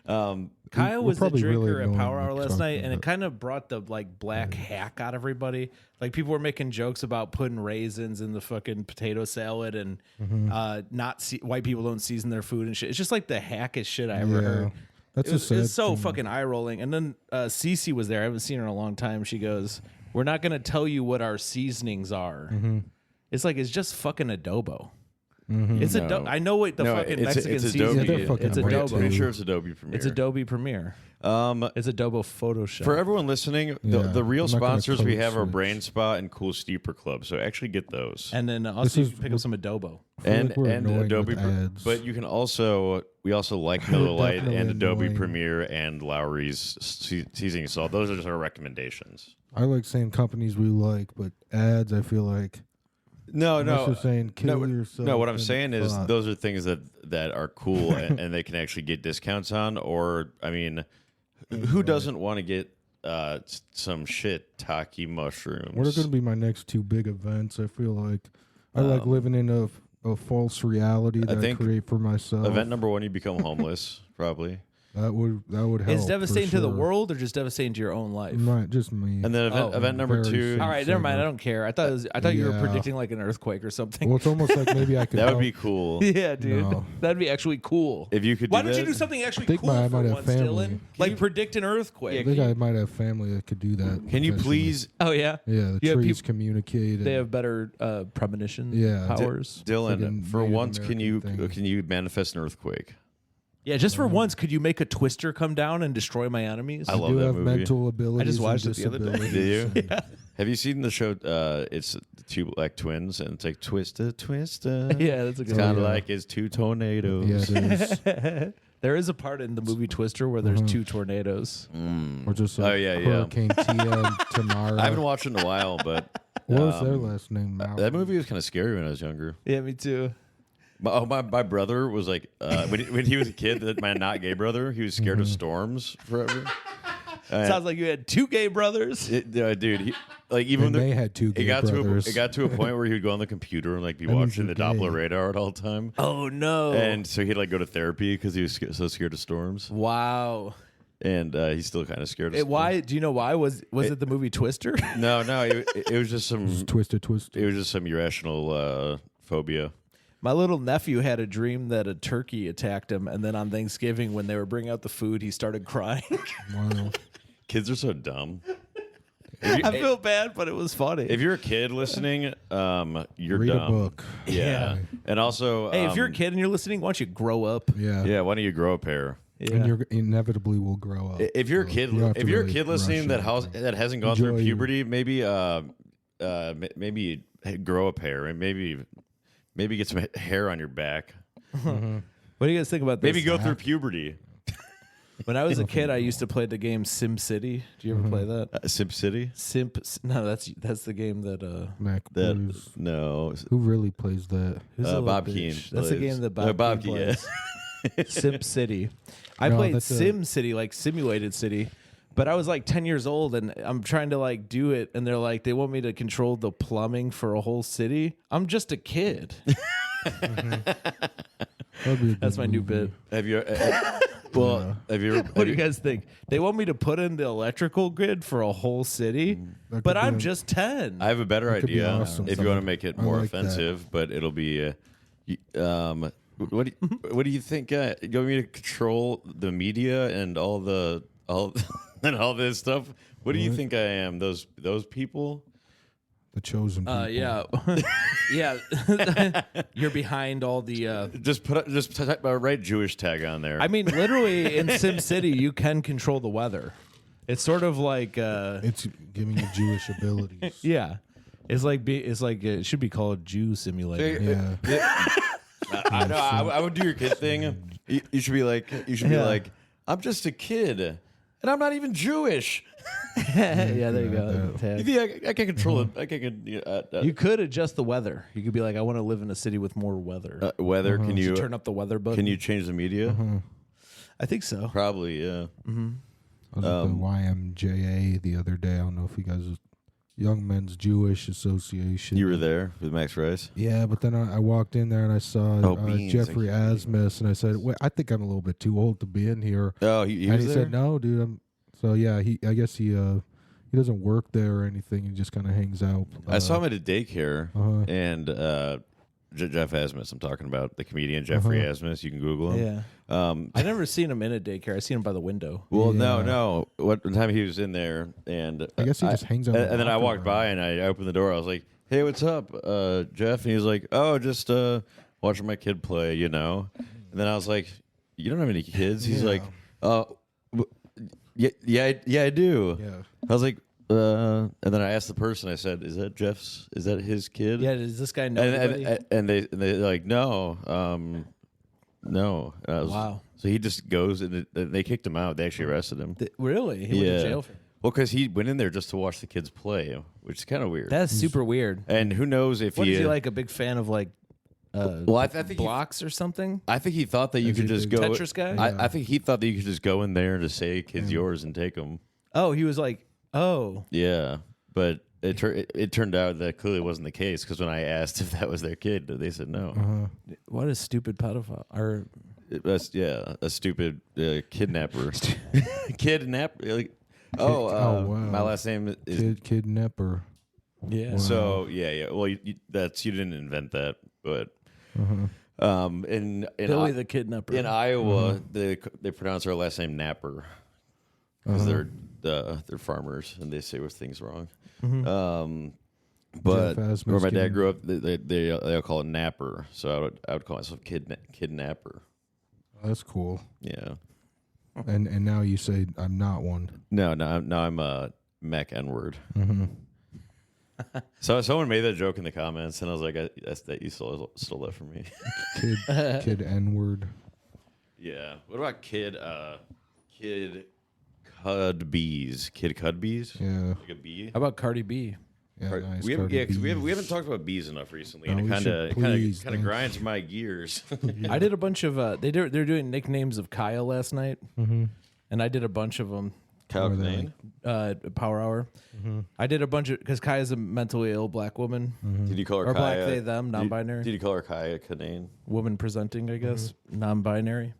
Kyle was the probably drinker really at Power annoying Hour what last you're night, talking and it about. kind of brought the black hack out of everybody. Like people were making jokes about putting raisins in the fucking potato salad, and white people don't season their food and shit. It's just like the hackest shit I ever heard. That's It's so fucking eye rolling. And then Cece was there. I haven't seen her in a long time. She goes, "We're not going to tell you what our seasonings are." It's like it's just fucking adobo. It's I know what the fucking Mexican seasoning Adobe. is. It's Yeah, they're adobo. Pretty sure it's Adobe Premiere. It's Adobe Premiere. It's Adobe Photoshop. For everyone listening, the real I'm not gonna sponsors we code have are switch. Brain Spa and Cool Steeper Club. So actually get those. And then also you can pick up some Adobo. And we're annoying Adobe, with ads. but you can also we like Miller Lite definitely and Adobe annoying. Premiere and Lowry's seasoning salt. Those are just our recommendations. I like saying companies we like, but ads, I feel like No, unless you're saying kill yourself. No, what I'm then saying is fuck. those are things that are cool and they can actually get discounts on. Or I mean, who doesn't want to get some shiitake mushrooms? What are going to be my next two big events? I feel like I like living in a false reality that I think create for myself. Event number 1, you become homeless, probably. That would help. It's devastating for to the sure. world or just devastating to your own life? Not just me. And then event number very 2. safe. All right, never mind. I don't care. I thought you were Yeah. predicting like an earthquake or something. Well, it's almost like maybe I could. That would help. be cool. Yeah, dude. No. That'd be actually cool. If you could Why do don't you that. do something actually think cool I for might have once, family. Dylan? Like predict an earthquake. I think I might have family that could do that. Can you potentially. please, Oh, yeah? Yeah, the You have trees peop- communicate. They and- have better premonition Yeah. powers. Dylan, Fucking for Native once, American thing. can you manifest an earthquake? Yeah, just for once, could you make a twister come down and destroy my enemies? I I love do that have movie. mental abilities. watched and it the other day. disabilities. Do you? Have you seen the show? It's two black twins, and it's like Twister, Twister. Yeah, that's a good It's kind one. of like it's two tornadoes. Yeah, it is. There is a part in the movie Twister where there's two tornadoes. Or just Oh, like yeah, yeah. Hurricane Tia and Tamara. I haven't watched it in a while, but What was their last name? that movie was kind of scary when I was younger. Yeah, me too. My brother was like when he was a kid, my not gay brother, he was scared of storms forever. Sounds like you had two gay brothers. Dude, even And when they had two gay it got brothers. to a point where he would go on the computer and like be That means watching the you're gay. Doppler radar at all time. Oh no! And so he'd like go to therapy because he was so scared of storms, Wow. and he's still kind of scared of storms. Why? Do you know why? Was it the movie Twister? No, it was just some Twisted. it was just some irrational phobia. My little nephew had a dream that a turkey attacked him, and then on Thanksgiving, when they were bringing out the food, he started crying. Wow. Kids are so dumb. I feel bad, but it was funny. If you're a kid listening, you're Read dumb. a book. Yeah. And also, Hey, if you're a kid and you're listening, why don't you grow up? Yeah. yeah, why don't you grow a pair? And you inevitably will grow up. If you're a kid, you have to if you're a really kid listening rush that hasn't gone through Enjoy your- puberty, maybe grow a pair and maybe get some hair on your back. What do you guys think about this? Maybe go through puberty. When I was a kid, I used to play the game Sim City. Do you ever play that? Simp City? No, that's the game that Mac That Blues. no. Who really plays that? who's a little Bob bitch? Keane. That's the plays. game that No, Bob Keane, Keane yeah. plays. Simp City. I No, played that's a- Sim City, like Simulated City. But I was like 10 years old and I'm trying to like do it. And they're like, they want me to control the plumbing for a whole city. I'm just a kid. That'd be a That's good my new movie. bit. Have you? Have you? What do you guys think? They want me to put in the electrical grid for a whole city, That but could I'm be- just 10. I have a better That could be idea. awesome. If you want to make it I more like that. offensive, but it'll be. What do you think? You want me to control the media and all and all this stuff? What do you think I am? Those people? The chosen people. Yeah. Yeah. You're behind all the. Just type a right Jewish tag on there. I mean, literally in Sim City, you can control the weather. It's sort of like. It's giving you Jewish abilities. Yeah. It's like it should be called Jew Simulator. Yeah. I know. I would do your kid thing. You should be like. Yeah. I'm just a kid, and I'm not even Jewish. Yeah, there you go. Tag. Yeah, I can control it. I can. You could adjust the weather. You could be like, I want to live in a city with more weather. Weather? Can you turn up the weather button? Can you change the media? I think so. Probably, yeah. I was at the YMJA the other day. I don't know if you guys, Young Men's Jewish Association. You were there with Max Rice? Yeah, but then I walked in there and I saw Jeffrey Asmus, and I said, "Wait, I think I'm a little bit too old to be in here." Oh, he and was he there? said, "No, dude." So yeah, I guess he doesn't work there or anything. He just kind of hangs out. I saw him at a daycare, and Jeff Asmus. I'm talking about the comedian Jeffrey Asmus. You can Google him. Yeah. I never seen him in a daycare. I seen him by the window. Well, no. One time he was in there, and I guess he just hangs out. And then I walked by and I opened the door. I was like, "Hey, what's up, Jeff?" And he was like, "Oh, just watching my kid play, And then I was like, "You don't have any kids?" He's like, yeah, I do." Yeah. I was like, and then I asked the person. I said, "Is that Jeff's? Is that his kid?" Yeah. Does this guy know anybody? And they like, no, no. Wow. So he just goes, and they kicked him out. They actually arrested him. Really? He went to jail for. Well, because he went in there just to watch the kids play, which is kind of weird. That's super weird. And who knows if What is he like? A big fan of like. I think blocks or something. I think he thought that you could just go. Tetris guy. I think he thought that you could just go in there and just say, "Kid's yours," and take them. Oh, he was like, oh. Yeah, but it turned out that clearly wasn't the case, because when I asked if that was their kid, they said no. What a stupid pedophile. Or That's a stupid kidnapper. Kidnapper. Like, wow. My last name is Kidnapper. yeah. Wow. So yeah. Well, you didn't invent that, but in Billy the Kidnapper. in Iowa, they pronounce our last name Napper because they're farmers and they say things wrong. But where my dad grew up, they all call it Napper, so I would call myself Kidnapper. That's cool. Yeah. And now you say I'm not one. No, I'm a Mac N-word. So someone made that joke in the comments, and I was like, "That you stole that from me." Kid N-word. Yeah. What about Kid Cudbees? Kid Cudbees? Yeah. Like a bee? How about Cardi B? Yeah, nice. we haven't talked about bees enough recently, and it kind of grinds my gears. I did a bunch of they're doing nicknames of Kyle last night, and I did a bunch of them. Kyle Kinane? Power Hour. I did a bunch of because Kaya's a mentally ill black woman. Did you call her or Kaya? black they them non-binary? Did you call her Kaya Kinane? Woman presenting, I guess, non-binary.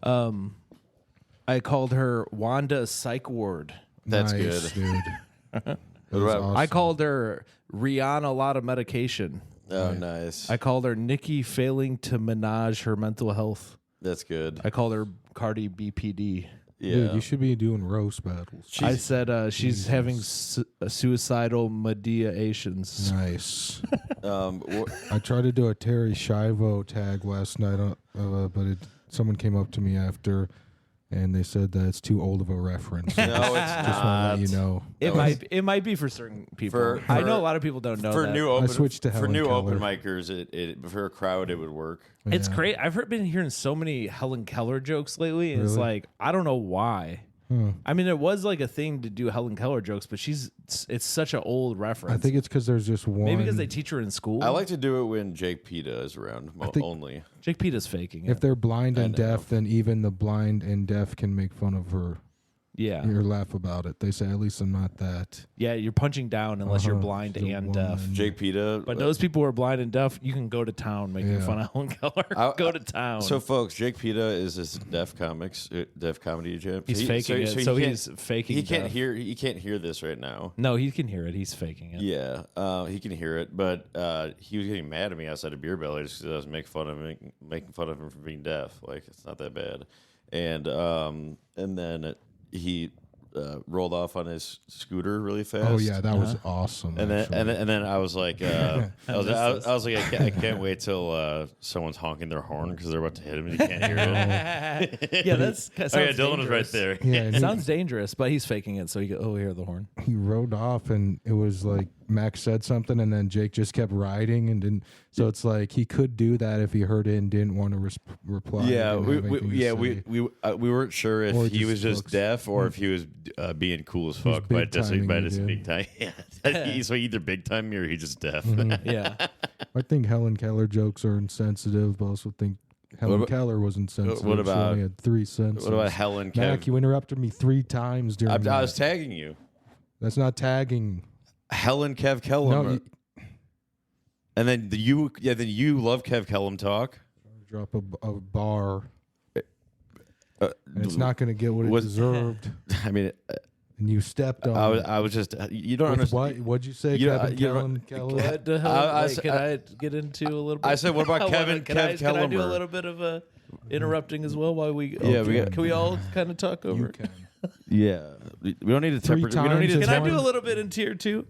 I called her Wanda Psych Ward. That's nice, good, dude. What about I called her Rihanna a lot of medication. Oh, nice. I called her Nikki failing to manage her mental health. That's good. I called her Cardi BPD. Yeah. Dude, you should be doing roast battles. I said she's having suicidal mediations. Nice. Wh- I tried to do a Terry Schiavo tag last night, but someone came up to me after, and they said that it's too old of a reference. No, it's Just want to not. let you know. It might be for certain people. I know a lot of people don't know For that. new open, switched to for Helen new Keller. open micers, for a crowd, it would work. It's Yeah. great. I've been hearing so many Helen Keller jokes lately, and it's Really? like I don't know why. I mean, it was like a thing to do Helen Keller jokes, but it's such an old reference. I think it's because there's just one. maybe because they teach her in school. I like to do it when Jake Peta is around think- only. Jake Peta's faking it. If they're blind and know. deaf, then even the blind and deaf can make fun of her Yeah. or laugh about it. They say, at least I'm not that. Yeah, you're punching down unless you're blind The and deaf. woman. Jake Peta. But those people who are blind and deaf, you can go to town making Yeah. fun of Helen Keller. Go to town. So, folks, Jake Peta is this deaf comedy champ. He's faking it. So he he's faking He can't deaf. hear. He can't hear this right now. No, he can hear it. He's faking it. Yeah, he can hear it, but he was getting mad at me outside of Beer Belly just because I was making fun of him for being deaf. Like, it's not that bad. And then he rolled off on his scooter really fast. Oh yeah, that was awesome. And then, actually. and then I was like, I was like, I can't wait till someone's honking their horn because they're about to hit him and you can't hear it. Yeah, that's Oh yeah, Dylan was right there. yeah, and Sounds dangerous, but he's faking it, so you go, oh, hear the horn. he rode off, and it was like Max said something, and then Jake just kept riding and didn't. So it's like he could do that if he heard it and didn't want to reply. Yeah, we weren't sure if he was just deaf or if he was being cool as fuck by just big time. Yeah, so either big time or he's just deaf. Yeah, I think Helen Keller jokes are insensitive, but I also think Helen Keller was insensitive. What about? She only had 3 senses. What about Helen Keller? Mac, you interrupted me 3 times during. I was tagging you. That's not tagging. Helen Kev Kellum. No, and then you love Kev Kellum talk. Drop a bar. And it's not going to get what it deserved. I mean, and you stepped on. I was just. You don't understand. What'd you say, Kevin Kellum? What the hell? Can I get into a little bit? I said, what about Kevin Kev Kellum? Can I do a little bit of interrupting as well while we? Yeah, can we all kind of talk over? You can. Yeah, we don't need to temper. We don't need to. Can I do a little bit in tier 2?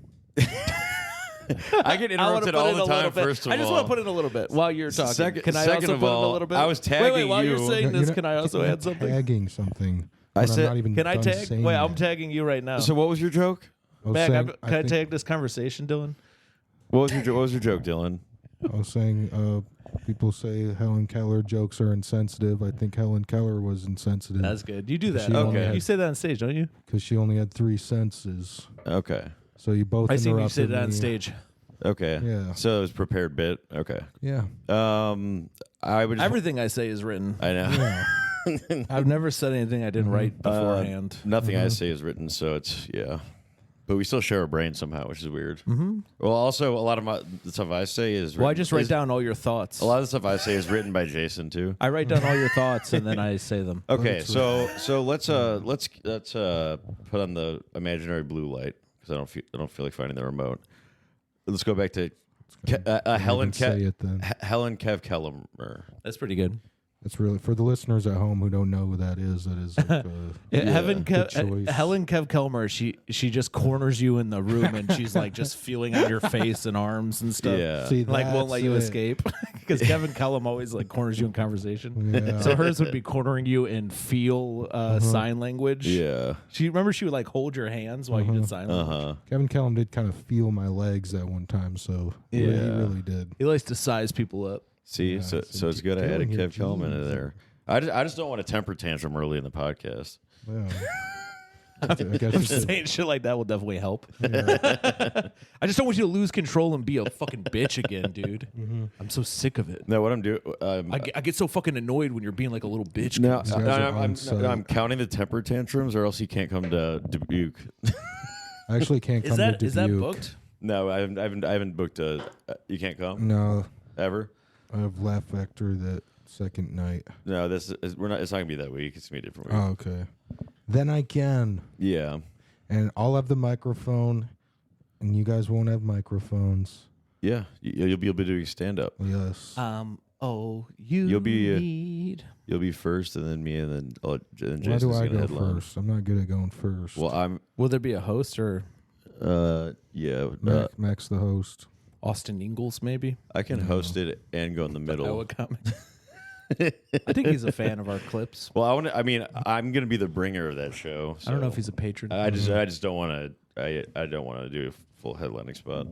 I get interrupted all the time. First of all, I just want to put in a little bit while you're talking. Can I also put in a little bit? I was tagging wait, while you. You're saying this, can I also add something? Tagging something. I said, not even can I tag? Wait, I'm that. tagging you right now. So what was your joke? Mac, can I tag this conversation, Dylan? What was your joke, Dylan? I was saying people say Helen Keller jokes are insensitive. I think Helen Keller was insensitive. That's good. You do that. Okay. You say that on stage, don't you? Because she only had 3 senses. Okay. So you both I seen interrupted you say that me. on stage. Okay. Yeah. So it was prepared bit. Okay. Yeah. I would. Everything I say is written. I know. Yeah. I've never said anything I didn't write beforehand. Nothing I say is written, so it's but we still share a brain somehow, which is weird. Mm-hmm. Well, also a lot of the stuff I say is written. Well, I just write down all your thoughts. A lot of the stuff I say is written by Jason too. I write down all your thoughts and then I say them. Okay, so let's put on the imaginary blue light because I don't feel like finding the remote. Let's go back to Helen Kev Kellum. That's pretty good. That's really for the listeners at home who don't know who that is. That is like Helen choice. Kev Kelmer. She just corners you in the room and she's like just feeling on your face and arms and stuff. Yeah, See, like won't let you escape because Kevin Kellum always like corners you in conversation. Yeah. So hers would be cornering you in feel sign language. Yeah. She would like hold your hands while you did sign language. Kevin Kellum did kind of feel my legs that one time, so he really did. He likes to size people up. See, Yeah, so it's good I added Kev Kellum into there. I just don't want a temper tantrum early in the podcast. Yeah. I guess I'm just saying shit like that will definitely help. Yeah. I just don't want you to lose control and be a fucking bitch again, dude. I'm so sick of it. No, what I'm doing, I get so fucking annoyed when you're being like a little bitch. No, I'm counting the temper tantrums, or else you can't come to Dubuque. I actually can't come to Dubuque. Is that booked? No, I haven't booked a. You can't come. No, ever. I have Laugh Vector that second night. No, we're not. It's not gonna be that week. It's gonna be a different week. Oh, okay. Then I can. Yeah. And I'll have the microphone, and you guys won't have microphones. Yeah, you'll be doing stand up. Yes. You'll be first, and then me, and then Jason's Why do I gonna go headline. first? I'm not good at going first. Well, Will there be a host or yeah. Max the host. Austin Ingalls maybe? I can host it and go in the middle. Noah comic. I think he's a fan of our clips. Well, I'm gonna be the bringer of that show. So I don't know if he's a patron. I just don't want to. I don't want to do a full headlining spot.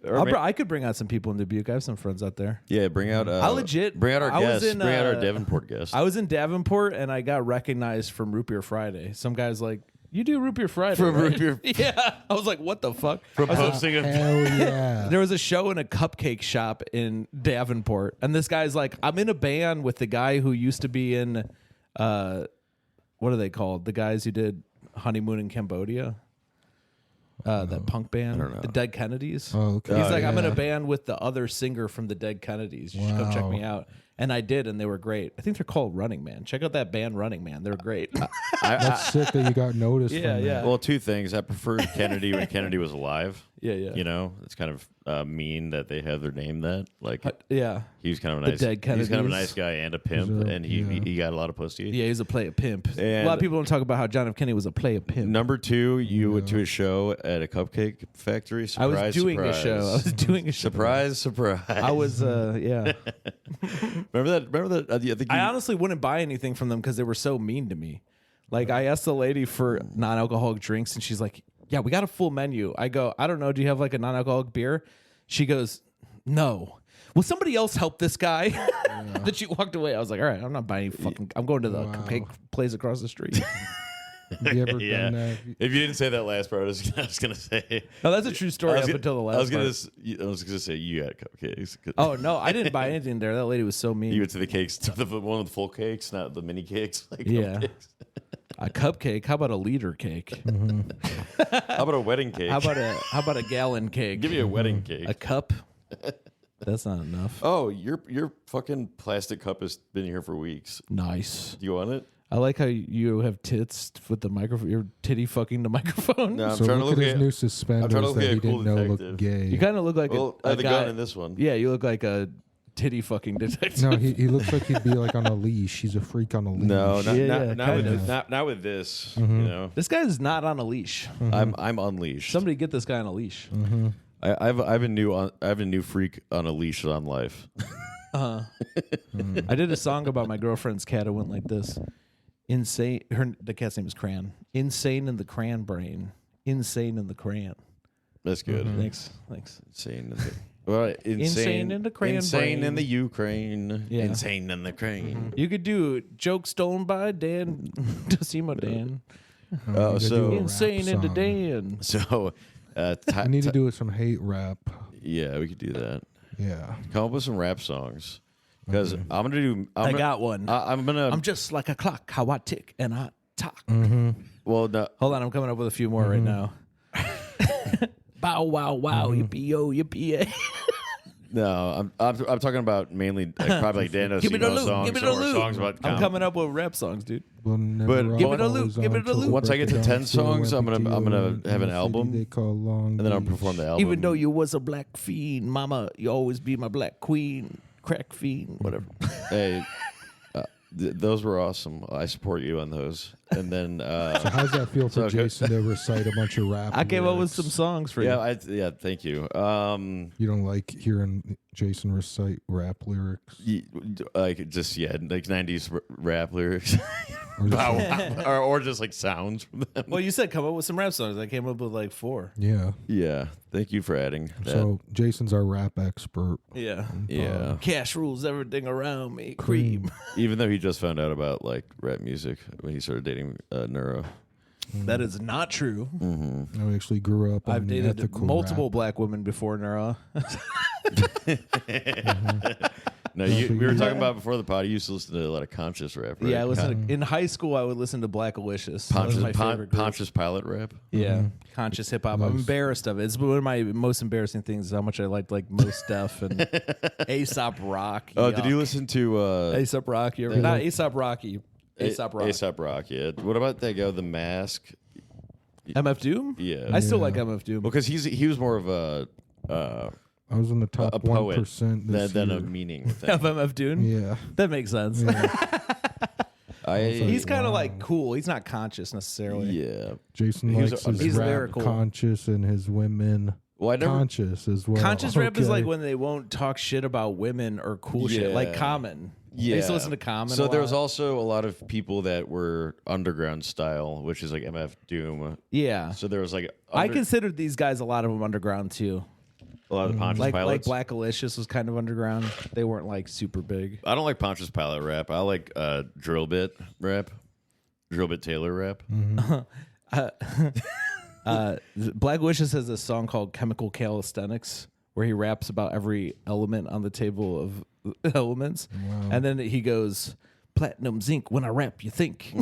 I could bring out some people in Dubuque. I have some friends out there. Yeah, bring out. I legit bring out our guests. Bring out our Davenport guests. I was in Davenport and I got recognized from Root Beer Friday. Some guy's like, "You do Root Beer Friday?" From right? Root Beer. Yeah, I was like, "What the fuck?" From hosting Hell yeah. There was a show in a cupcake shop in Davenport, and this guy's like, "I'm in a band with the guy who used to be in, what are they called? The guys who did Honeymoon in Cambodia." That punk band, I don't know. the Dead Kennedys. Oh, okay. He's like, I'm in yeah. a band with the other singer from the Dead Kennedys. You should come check me out. And I did, and they were great. I think they're called Running Man. Check out that band, Running Man. They're great. That's sick that you got noticed. Yeah, from yeah. that. Well, two things. I preferred Kennedy when Kennedy was alive. Yeah, yeah. You know, it's kind of mean that they have their name that. Like, Yeah. he was kind of a The nice. Dead He's kind of a Kennedys. nice guy and a pimp, and he got a lot of pussy. Yeah, he's a play a pimp. And a lot of people don't talk about how John F. Kennedy was a play a pimp. Number two, you went to a show at a cupcake factory. Surprise, I was doing surprise. a show. I was doing a show. Surprise, surprise. I was, yeah. Remember that? I think I honestly wouldn't buy anything from them because they were so mean to me. Like, I asked the lady for non-alcoholic drinks, and she's like, yeah, we got a full menu. I go, I don't know. Do you have like a non-alcoholic beer? She goes, no. Will somebody else help this guy? Then she walked away. I was like, all right, I'm not buying fucking. I'm going to the cupcake place across the street. Have you ever done that? If you didn't say that last part, I was gonna say. No, that's a true story up until the last. I was gonna say you had cupcakes. Oh no, I didn't buy anything there. That lady was so mean. You went to the cakes, to the one with the full cakes, not the mini cakes. Like yeah, cupcakes. a cupcake. How about a liter cake? How about a wedding cake? How about a gallon cake? Give me a wedding cake. A cup. That's not enough. Oh, your fucking plastic cup has been here for weeks. Nice. Do you want it? I like how you have tits with the microphone. You're titty fucking the microphone. No, I'm So trying to look look at his new suspenders look that at he a cool didn't know detective. looked gay. You kind of look like a the guy. gun in this one. Yeah, you look like a titty fucking detective. No, he looks like he'd be like on a leash. He's a freak on a leash. No, Yeah, not with this. Mm-hmm. You know, This guy's not on a leash. I'm unleashed. Somebody get this guy on a leash. Mm-hmm. I have a new freak on a leash on life. I did a song about my girlfriend's cat. It went like this: insane. The cat's name is Cran. Insane in the cran brain. Insane in the cran. That's good. Thanks. Insane. Insane in the cran Insane brain. in the Ukraine. Yeah. Insane in the crane. You could do joke stolen by Dan Decimo Dan. You gotta do a rap Insane in the song. Dan. So, I need to do some hate rap. yeah, we could do that. Yeah. Come up with some rap songs because I'm gonna do. I got one. I'm gonna. I'm just like a clock. How I tick and I talk. well, no, Hold on, I'm coming up with a few more right now. Bow wow wow yippee yo yippee yay. no. I'm talking about mainly probably like Dan Give me the Osimo loop. songs Give me the or loop. songs about. I'm coming up with rap songs, dude. We'll never But- rock Give me the loop, always give me on the till loop. Once I get to break 10 down, still songs, I'm empty gonna in have an the album, city they call Long and then I'll Beach. perform the album. Even though you was a black fiend, mama, you always be my black queen, crack fiend, whatever. Hey, those were awesome. I support you on those. And then, So how's that feel for So, okay. Jason to recite a bunch of rap? I came up with lyrics? some songs for you. yeah, thank you. You don't like hearing Jason recite rap lyrics? Like just like 90s rap lyrics, Or just- or just like sounds from them. Well, you said come up with some rap songs. I came up with like 4. Yeah. Yeah, thank you for adding that. So Jason's our rap expert. Yeah. Yeah, Cash rules everything around me. Cream. even though he just found out about like rap music when he started dating Neuro. That is not true. I actually grew up. I've on dated ethical multiple rap. black women before Nara. No, we were talking about before the pod. You used to listen to a lot of conscious rap, right? Yeah, I listened in high school. I would listen to Black Alicious. That was my favorite group. Pontius Pilate rap. Yeah, conscious hip hop. I'm embarrassed of it. It's one of my most embarrassing things is how much I liked like Mos Def and Aesop Rock. Oh, did you listen to Aesop Rock? You ever, not Aesop Rocky. Aesop Rock. A$AP Rock? Yeah. What about that guy, The Mask? MF Doom? Yeah. I still like MF Doom. Because he was more of a I was in the top a poet 1% this than year. a meaning Of thing. MF Doom? Yeah. That makes sense. He's kind of like cool. He's not conscious necessarily. Yeah. Jason He was likes a- his he's rap lyrical. conscious and his women Well, I never. conscious as well. Conscious rap is Okay. like when they won't talk shit about women or cool shit, like Yeah. Common. Yeah. I used to listen to Common. So a there was lot. also a lot of people that were underground style, which is like MF Doom. Yeah. So there was like I considered these guys a lot of them underground too. a lot of the Pontius Like Pilates. Black Alicious was kind of underground. They weren't like super big. I don't like Pontius Pilate rap. I like drill bit rap, drill bit Taylor rap. Black Alicious has a song called Chemical Calisthenics where he raps about every element on the table of elements. And then he goes, platinum zinc, when I rap, you think.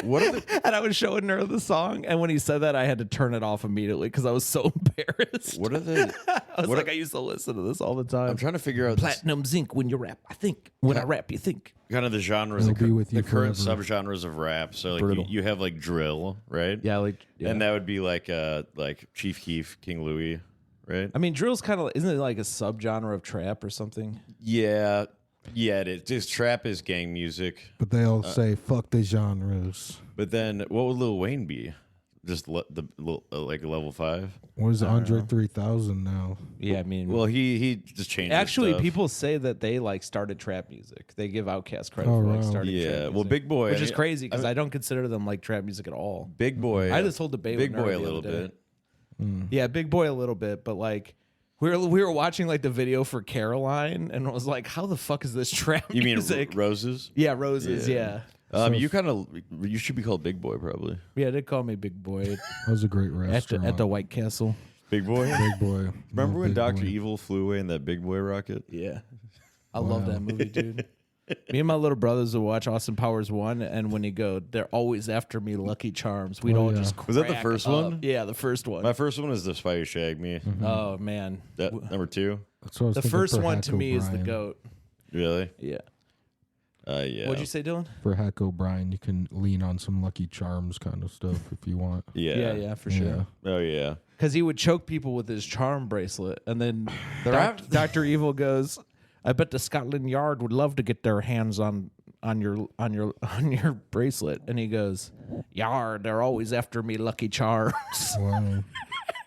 What are the, And I was showing her the song. And when he said that, I had to turn it off immediately because I was so embarrassed. what are the? I was what like, I used to listen to this all the time. I'm trying to figure out Platinum zinc, when you rap, I think. When I rap, you think. kind of the genres, It'll be with you the current forever. subgenres of rap. So like Brutal. you have like drill, right? Yeah, yeah. And that would be like Chief Keef, King Louis, right? I mean, drill's kind of, isn't it like a subgenre of trap or something? Yeah, it is. Just trap is gang music. But they all say fuck the genres. But then what would Lil Wayne be? Just like level 5. What is Andre 3000 now? Yeah, I mean, Well, he just changed. actually, stuff. people say that they like started trap music. They give Outkast credit Oh, for like wow. starting. Yeah, trap well, music, Big Boy, which is crazy because I don't consider them like trap music at all. Big Boy. I just hold debate. Big with Boy Nerd a the little other day. bit. Yeah, Big Boy a little bit, but like we were watching like the video for Caroline, and it was like, how the fuck is this trap You mean music? Roses? Yeah, Roses. Yeah. You should be called Big Boy probably. Yeah, they call me Big Boy That was a great restaurant. at the White Castle. Big Boy. Big Boy. Remember when Big Dr. Boy. Evil flew away in that Big Boy rocket? Yeah, I love that movie, dude. Me and my little brothers would watch Austin Powers 1, and when he go, they're always after me, Lucky Charms. We'd all just Was that the crack first up. one? Yeah, the first one. My first one is The Spy Who Shagged Me. Oh man, That number 2. That's what I was the thinking first for one Hack to me is the O'Brien. goat. Really? Yeah. Yeah. What'd you say, Dylan? For Hack O'Brien, you can lean on some Lucky Charms kind of stuff if you want. Yeah. Yeah, for sure. Oh yeah. Because he would choke people with his charm bracelet, and then Dr. Evil goes, "I bet the Scotland Yard would love to get their hands on your bracelet." And he goes, "Yard, they're always after me, Lucky Charms." Wow.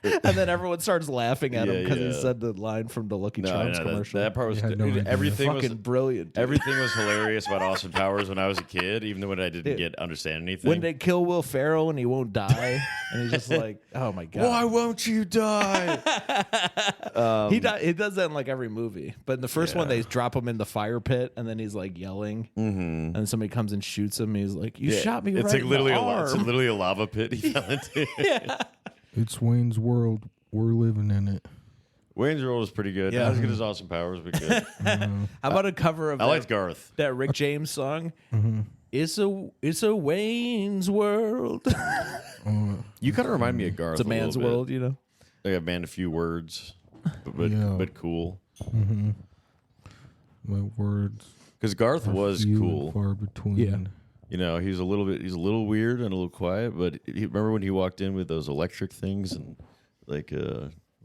And then everyone starts laughing at him because he Yeah. said the line from the Lucky Charms commercial. That part was You had no idea. everything was fucking brilliant. Dude. everything was hilarious about Austin Powers when I was a kid, even when I didn't understand anything. When they kill Will Ferrell and he won't die, and he's just like, "Oh my god, Why won't you die? He does that in like every movie. But in the first one, they drop him in the fire pit, and then he's like yelling, and then somebody comes and shoots him. And he's like, "You shot me it's right like literally in the it's arm." literally a lava pit he fell into. It's Wayne's World. We're living in it. Wayne's World was pretty good. Yeah. Not as good as Austin Powers, but good. How about a cover of I liked Garth. that Rick James song? It's a Wayne's World. You kind of remind me of Garth. It's a man's little bit. world, you know. Like a man, a few words, but Yeah. but cool. My words. Because Garth was few and cool. far between. Yeah. You know, he's a little weird and a little quiet. But remember when he walked in with those electric things and like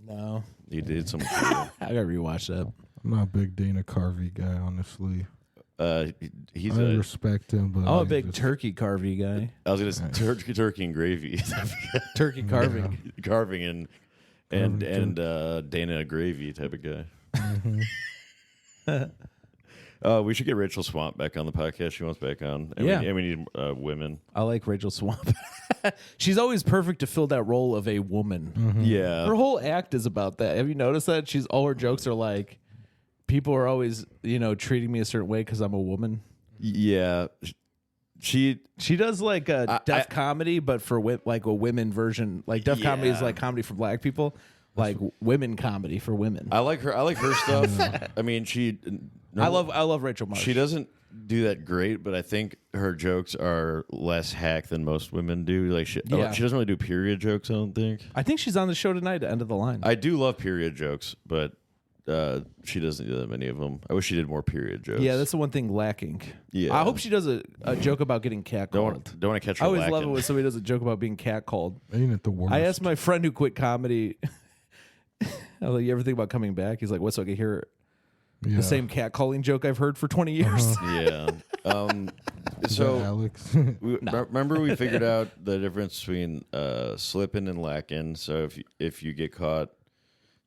No, he did some. Cool. I gotta rewatch that. I'm not a big Dana Carvey guy, honestly. He's I a. respect him, but I'm a I big just- turkey carving guy. I was gonna say turkey and gravy, Turkey carving. carving and Dana gravy type of guy. We should get Rachel Swamp back on the podcast. She wants back on. And Yeah. we need women. I like Rachel Swamp. She's always perfect to fill that role of a woman. Yeah. Her whole act is about that. Have you noticed that? All her jokes are like, people are always, treating me a certain way because I'm a woman. Yeah. She does like a deaf comedy, but for like a women version. Like deaf comedy is like comedy for black people, like women comedy for women. I like her stuff. I mean, I love Rachel Marsh. She doesn't do that great, but I think her jokes are less hack than most women do. Like she doesn't really do period jokes, I don't think. I think she's on the show tonight at End of the Line. I do love period jokes, but she doesn't do that many of them. I wish she did more period jokes. Yeah, that's the one thing lacking. Yeah. I hope she does a joke about getting catcalled. Don't want to catch her I always love lacking. it when somebody does a joke about being catcalled. Ain't it the worst? I asked my friend who quit comedy, I was like, "You ever think about coming back?" He's like, "What's so I can hear Yeah. the same catcalling joke I've heard for 20 years?" Yeah. Is So that Alex. remember we figured out the difference between slipping and lacking. So if you get caught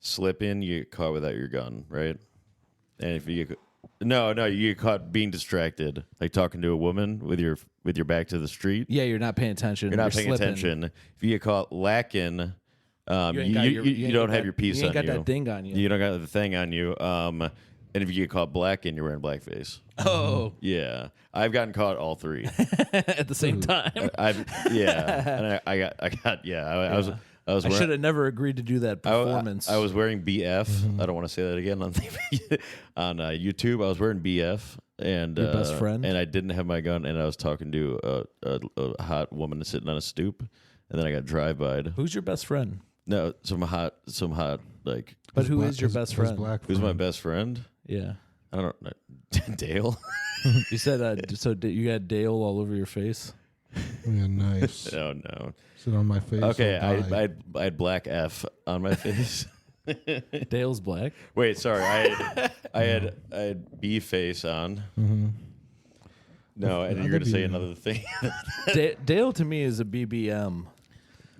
slipping, you get caught without your gun, right? And if you get you get caught being distracted, like talking to a woman with your back to the street. Yeah, you're not paying attention. You're not paying slipping. attention. If you get caught lacking, You don't have your piece You ain't on got you. that thing on you. You don't got the thing on you. And if you get caught blacking, you're wearing blackface. Oh, Yeah, I've gotten caught all three. at the same time. I was I wearing, should have never agreed to do that performance. I was wearing BF. I don't want to say that again on TV. On YouTube. I was wearing BF and Your best friend? and I didn't have my gun, and I was talking to a hot woman sitting on a stoop, and then I got drive-byed. Who's your best friend? No, some hot like. But who Black- is your his- best his friend? black Who's my friend. best friend? Yeah. I don't know. Dale. You said you got Dale all over your face. Yeah, nice. Oh no. Sit on my face. Okay, I'll die. I had black F on my face. Dale's black. Wait, sorry. I had B face on. No, and you're gonna say another thing. Dale to me is a BBM.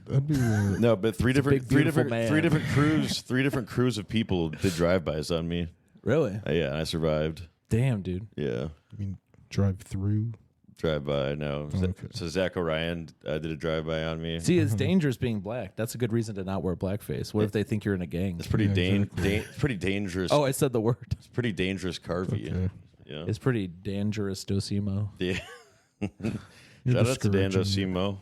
That'd be No, but three different man. crews of people did drive-bys on me. Really? Yeah, I survived. Damn, dude. Yeah. I mean, drive through. Drive-by, no. Okay. So Zach Orion did a drive-by on me. See, it's dangerous being black. That's a good reason to not wear blackface. What if they think you're in a gang? It's pretty pretty dangerous. Oh, I said the word. It's pretty dangerous carvy. Okay. Yeah. It's pretty dangerous, Dosimo. Yeah. You're Shout out to Dan discouraging Simo.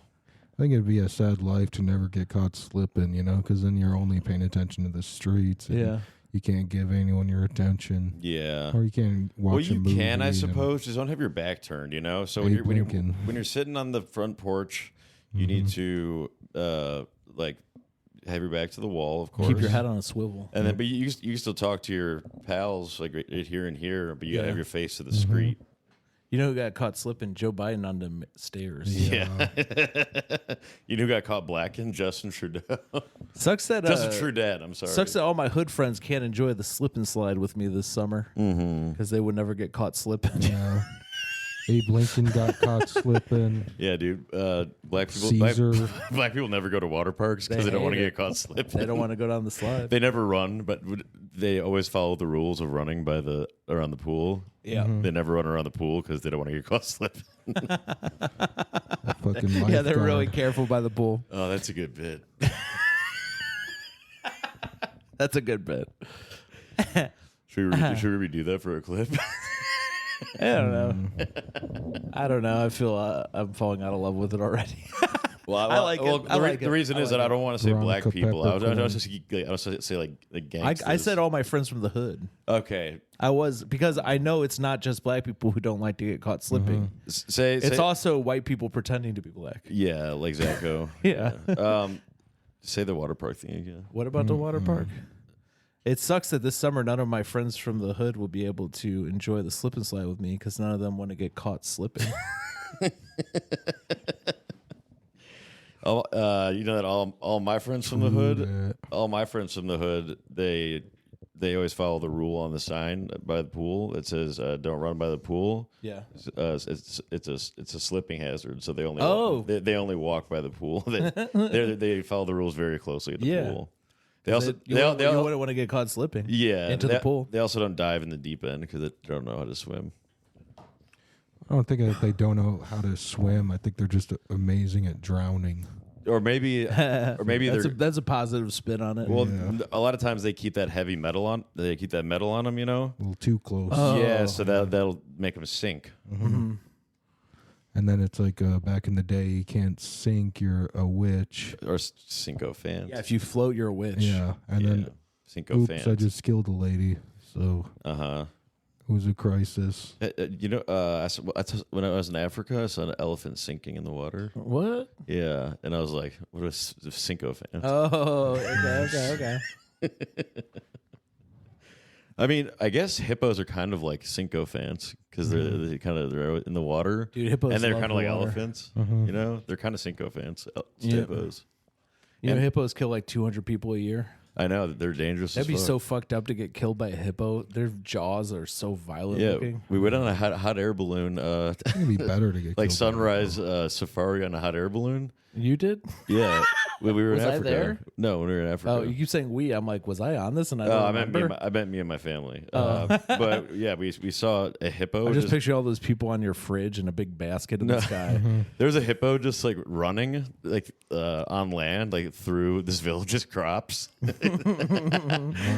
I think it'd be a sad life to never get caught slipping, because then you're only paying attention to the streets. And Yeah. You can't give anyone your attention. Yeah. Or you can't watch Well, a you movie. can, I and suppose. Just don't have your back turned, So when Abe you're, Lincoln. when you're sitting on the front porch, you need to have your back to the wall, of course. Keep your head on a swivel. And then, but you can still talk to your pals like right here and here, but you gotta Yeah. have your face to the street. You know who got caught slipping? Joe Biden on the stairs. Yeah. You know who got caught blacking? Justin Trudeau. Sucks that Justin Trudeau. I'm sorry. Sucks that all my hood friends can't enjoy the slip and slide with me this summer because they would never get caught slipping. Yeah. Abe Lincoln got caught slipping. Yeah, dude. Black people. Caesar. Black people never go to water parks because They they don't want to hate get caught slipping. They don't want to go down the slide. They never run, but they always follow the rules of running around the pool. Yeah. They never run around the pool because they don't want to get caught slipping. Fucking Yeah, they're really lifeguard. careful by the pool. Oh, that's a good bit. That's a good bit. Should we redo that for a clip? I don't know. I don't know. I feel I'm falling out of love with it already. Well, I like it. I like the it. reason I is like that I it. don't want to say black Veronica people. I Peppercorn. don't say like gangsters. I said all my friends from the hood. Okay. I was because I know it's not just black people who don't like to get caught slipping. Say It's also white people pretending to be black. yeah, like Zacho. Yeah. Say the water park thing again. What about the water park? It sucks that this summer none of my friends from the hood will be able to enjoy the slip and slide with me because none of them want to get caught slipping. Oh, you know that all my friends from the hood, that. all my friends from the hood, they always follow the rule on the sign by the pool. It says "Don't run by the pool." Yeah. It's a slipping hazard, so they only they only walk by the pool. They follow the rules very closely at the Yeah. pool. They also You wouldn't want to get caught slipping. yeah into the pool. They also don't dive in the deep end because they don't know how to swim. I don't think that they don't know how to swim. I think they're just amazing at drowning. Or maybe that's a positive spin on it. well, Yeah. a lot of times they keep that heavy metal on. They keep that metal on them, A little too close. Yeah, so that'll make them sink. And then it's like back in the day, you can't sink, you're a witch. Or Cinco fans. Yeah, if you float, you're a witch. Yeah. And then, Cinco oops, fans. I just killed a lady. So it was a crisis. When I was in Africa, I saw an elephant sinking in the water. What? Yeah, and I was like, "What a Cinco fan!" Oh, okay. I mean, I guess hippos are kind of like Cinco fans because they're in the water, Dude, hippos and they're love kind of the like water. elephants. They're kind of Cinco fans. Yeah. Hippos. You know, hippos kill like 200 people a year. I know they're dangerous. That'd as be fuck. so fucked up to get killed by a hippo. Their jaws are so violent Yeah, looking. we went on a hot air balloon. It'd be better to get Like killed by a sunrise safari on a hot air balloon. You did? Yeah, when we were Was in I Africa. there? No, when we were in Africa. Oh, you keep saying we. I'm like, was I on this? And I Oh, don't I meant me and my family. But yeah, we saw a hippo. I just picture all those people on your fridge in a big basket in the sky. There was a hippo just like running like on land, like through this village's crops.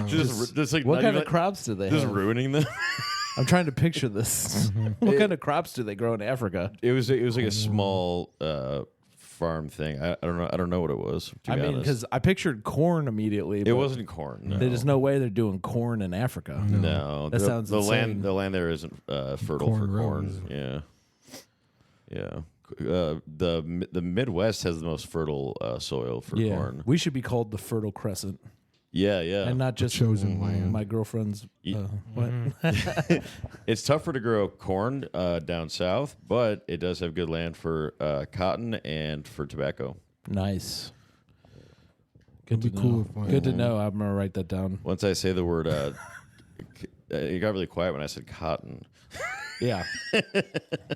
just like What not kind even, of crops do they just have? ruining them. I'm trying to picture this. What kind of crops do they grow in Africa? It was like a small farm thing. I don't know what it was. To I be mean, honest. because I pictured corn immediately. It but wasn't corn. No. There's no way they're doing corn in Africa. No, That sounds the insane. land there isn't fertile Corn for rows. corn. Yeah. The Midwest has the most fertile soil for Yeah, corn. we should be called the Fertile Crescent, Yeah. and not just chosen land. my girlfriend's. What? It's tougher to grow corn down south, but it does have good land for cotton and for tobacco. Nice. Good It'd to be know. cool if I- Good to know. I'm gonna write that down. Once I say the word, it got really quiet when I said cotton. Yeah,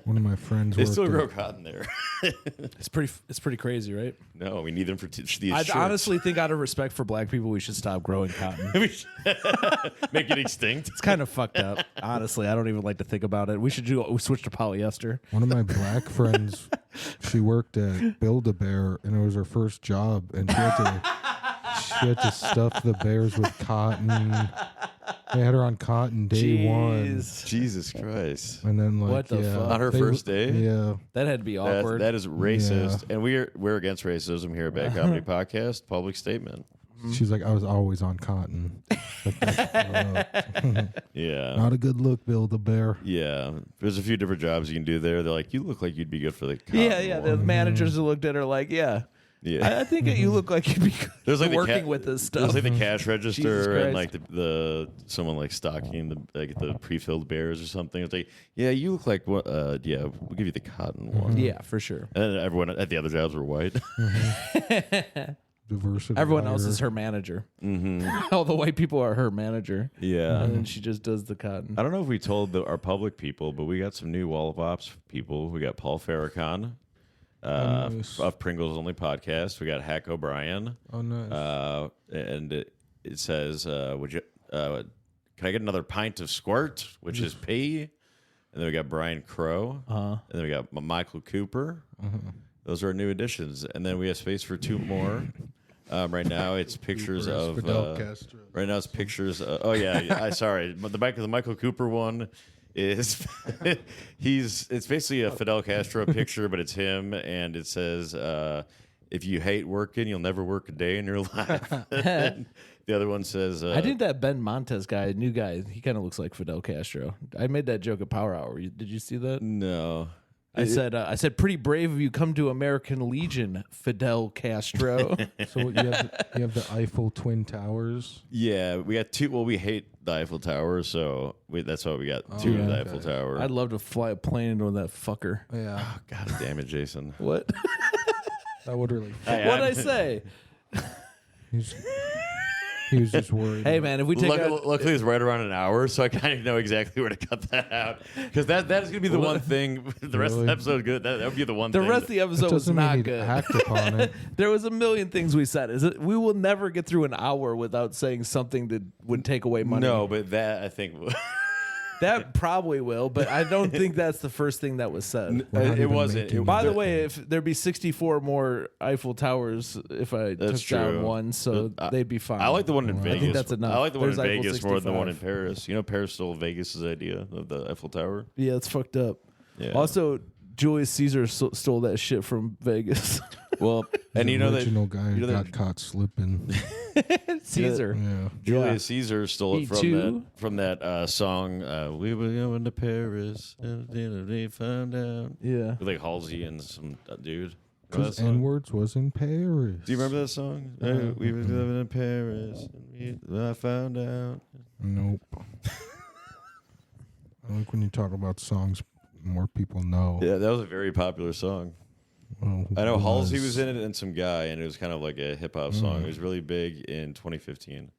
One of my friends. They still worked grow at- cotton there. it's pretty crazy, right? No, we need them for these I shirts. honestly think, out of respect for black people, we should stop growing cotton. Make it extinct. It's kind of fucked up. Honestly, I don't even like to think about it. We switch to polyester. One of my black friends, she worked at Build-A-Bear, and it was her first job, and she had to stuff the bears with cotton. They had her on cotton day one, Jesus Christ. and then like What the fuck? On her first day? Yeah, That had to be awkward. That is racist. And we're against racism here at Bad Comedy Podcast. Public statement. she's like, I was always on cotton. Like, Yeah. not a good look, Build-A-Bear. Yeah. There's a few different jobs you can do there. They're like, you look like you'd be good for the cotton yeah. The one. managers who looked at her like, yeah. Yeah. I think that you look like you'd be There's like working with this stuff. There's like the cash register and Christ. like the someone like stocking the pre-filled bears or something. It's like, yeah, you look like what? Yeah, we'll give you the cotton one. Yeah, for sure. And then everyone at the other jobs were white. Diversity. Everyone else hire. is her manager. All the white people are her manager. Yeah. And then she just does the cotton. I don't know if we told our public people, but we got some new Wall of Ops people. We got Paul Farrakhan nice. of Pringles Only Podcast. We got Hack O'Brien. Oh, nice. And it says, "Would you? Can I get another pint of squirt?" Which is P. And then we got Brian Crow. And then we got Michael Cooper. Those are our new additions. And then we have space for two more. Right now, it's pictures of. Fidel Castro. Right now, it's pictures. Oh yeah, sorry. But the Michael Cooper one is it's basically a Fidel Castro picture, but it's him, and it says, "If you hate working, you'll never work a day in your life." The other one says, I think that Ben Montes guy, new guy, he kind of looks like Fidel Castro. I made that joke at Power Hour. Did you see that? "No." I said, pretty brave of you come to American Legion, Fidel Castro. So you have the Eiffel Twin Towers. Yeah, we got two. Well, we hate the Eiffel Tower, so that's why we got two of the Eiffel Tower. I'd love to fly a plane into that fucker. Yeah, Oh, God damn it, Jason. What? that would really. What'd I say? He was just worried. Hey, man, if we take Luckily, it's right around an hour, so I kind of know exactly where to cut that out. Because that is going to be the one thing. The rest of the episode is good. That would be the one the thing. rest of the episode was doesn't mean not he good. Hacked upon it. There was a million things we said. We will never get through an hour without saying something that would take away money. No, but that, I think. That probably will, but I don't think that's the first thing that was said. It wasn't. making- By the way, if there'd be 64 more Eiffel Towers if I That's took down true. one, so they'd be fine. I like the one in Vegas. think that's enough. I like the one There's in Eiffel Vegas more than the one in 65. Paris. You know, Paris stole Vegas's idea of the Eiffel Tower. Yeah, it's fucked up. Yeah. Also, Julius Caesar stole that shit from Vegas. Well, and you know that original guy you know got that caught slipping. Caesar. Yeah. Julius Caesar stole it Me from that song. We were going to Paris, and then they found out. Yeah. With like Halsey and some dude. Remember that Because song? N-words was in Paris. Do you remember that song? We were living in Paris, and I found out. Nope. I like when you talk about songs more people know. Yeah, that was a very popular song. Well, I know it Halsey was in it and some guy, and it was kind of like a hip hop Mm. song. It was really big in 2015.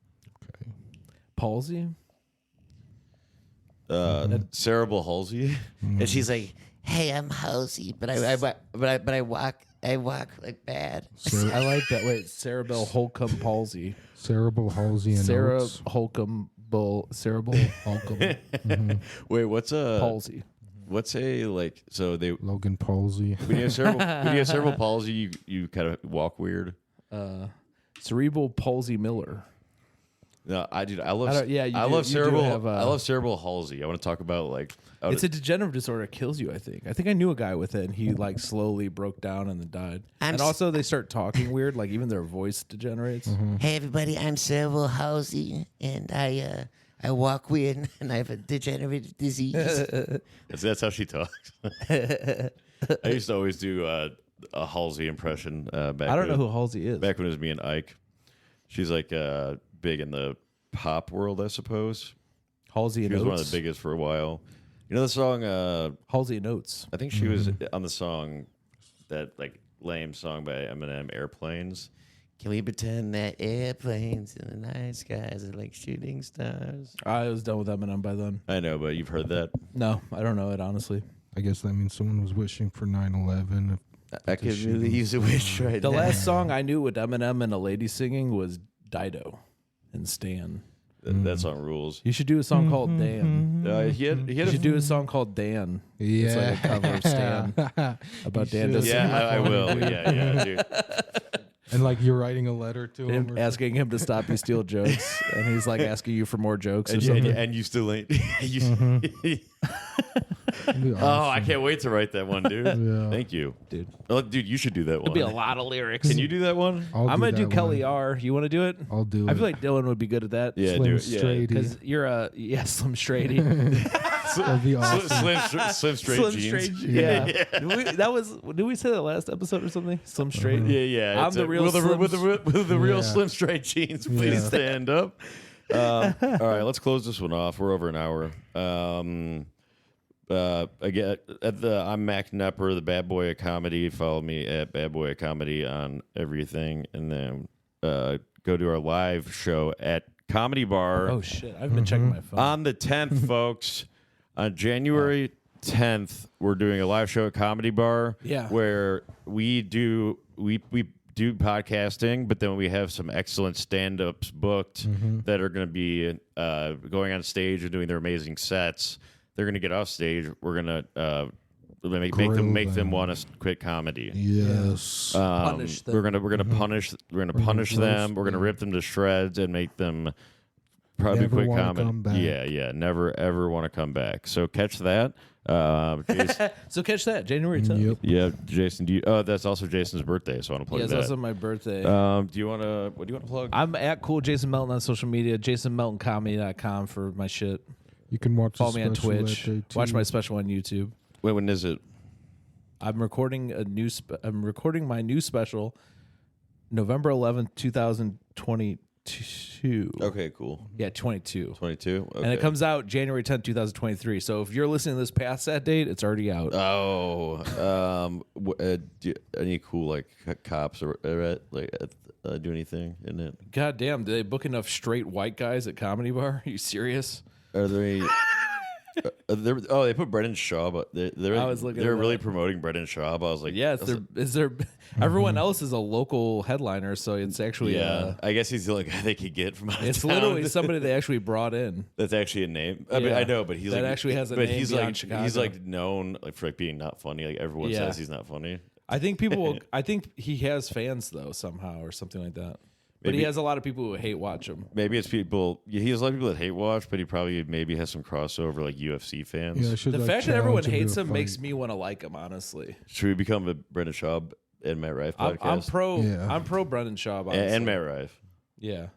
Okay. Palsy? Cerebral Halsey. And she's like, "Hey, I'm Halsey, but I walk like bad." I like that. Wait, cerebral Holcomb palsy. Cerebral Halsey and Oates. Cerebral Holcomb Wait, what's a palsy. What's a like? So they Logan Palsy. when you have cerebral palsy, you kind of walk weird. Cerebral palsy Miller. No, I love. I love cerebral. I love cerebral palsy. I want to talk about like. It's a degenerative disorder. It kills you, I think. I think I knew a guy with it, and he like slowly broke down and then died. And also, they start talking weird, like even their voice degenerates. Hey, everybody, I'm Cerebral Halsey, and I walk weird, and I have a degenerative disease. that's how she talks. I used to always do a Halsey impression. Back I don't know who Halsey is. Back when it was me and Ike. She's like big in the pop world, I suppose. Halsey She and was Oates. one of the biggest for a while. You know the song? Halsey and Oates. I think she was on the song, that like lame song by Eminem, Airplanes. Can we pretend that airplanes in the night skies are like shooting stars? I was done with Eminem by then. I know, but you've heard that. No, I don't know it, honestly. I guess that means someone was wishing for 9/11. I could really use a wish right The now. last song I knew with Eminem and a lady singing was Dido and Stan. That song rules. You should do a song called Dan. He had You should do a song called Dan. Yeah. It's like a cover of Stan about Dan does Yeah, I will. Yeah, dude. And like you're writing a letter to him. him asking him to stop you steal jokes, and he's like asking you for more jokes or And, something. and you still ain't. Awesome. Oh, I can't wait to write that one, dude. Yeah. Thank you, Dude, Oh, dude, you should do that one. it'll be a lot of lyrics. Can you do that one? I'm I'm gonna do that Kelly one. R. You want to do it? I'll do it. I feel like Dylan would be good at that. Yeah, Slim do it. Yeah. Straight. because you're a Slim Straighty. That'd be awesome. Slim straight Slim jeans. Straight. Yeah. Did we say that last episode or something? Slim Straight. Yeah. I'm it's the real will Slim- will the real Yeah. Slim Straight jeans please Yeah. stand up. All right, let's close this one off. We're over an hour. Again, I'm Mac Nepper, the Bad Boy of Comedy. Follow me at Bad Boy of Comedy on everything, and then go to our live show at Comedy Bar Oh shit! I've been checking my phone. on the 10th, folks. On January 10th, we're doing a live show at Comedy Bar. Yeah. Where we do podcasting, but then we have some excellent stand-ups booked that are going to be going on stage and doing their amazing sets. They're going to get off stage. We're going to make them them. want to quit comedy. Yes. Punish them. We're gonna punish them. We're gonna rip them to shreds and make them probably Never quit wanna comedy. come back. Yeah, never ever want to come back. So catch that. Jason, So catch that January 10th. Yep. yeah, Jason. That's also Jason's birthday, so I want to plug Yeah, it's that. also my birthday. What do you want to plug? I'm at Cool Jason Melton on social media. JasonMeltonComedy.com for my shit. You can watch Follow the me on special Twitch. that day, too. Watch my special on YouTube. Wait, when is it? I'm recording I'm recording my new special, November 11th, 2022. Okay, cool. Yeah, 22. 22. Okay. And it comes out January 10th, 2023. So if you're listening to this past that date, it's already out. Any cool like cops or do anything in it? God damn, do they book enough straight white guys at Comedy Bar? Are you serious? Are there any? They put Brendan Schaub. But they're I was looking they're at really that. promoting Brendan Schaub. I was like, Yeah, everyone else is a local headliner, so it's actually yeah. I guess he's the only guy they could get from out of it's town. literally somebody they actually brought in. That's actually a name. I mean, Yeah. I know, but he's That like actually has a but name he's beyond like Chicago. he's like known like for like being not funny. Like everyone Yeah. says he's not funny. I think people will, I think he has fans though somehow or something like that. But he Maybe- has a lot of people who hate watch him. Maybe it's people. He has a lot of people that hate watch, but he probably maybe has some crossover like UFC fans. Yeah, I should, The like, fact that everyone challenge hates to a him makes fight. me want to like him, honestly. Should we become a Brendan Schaub and Matt Rife podcast? I'm pro Brendan Schaub, honestly. and Matt Rife. Yeah.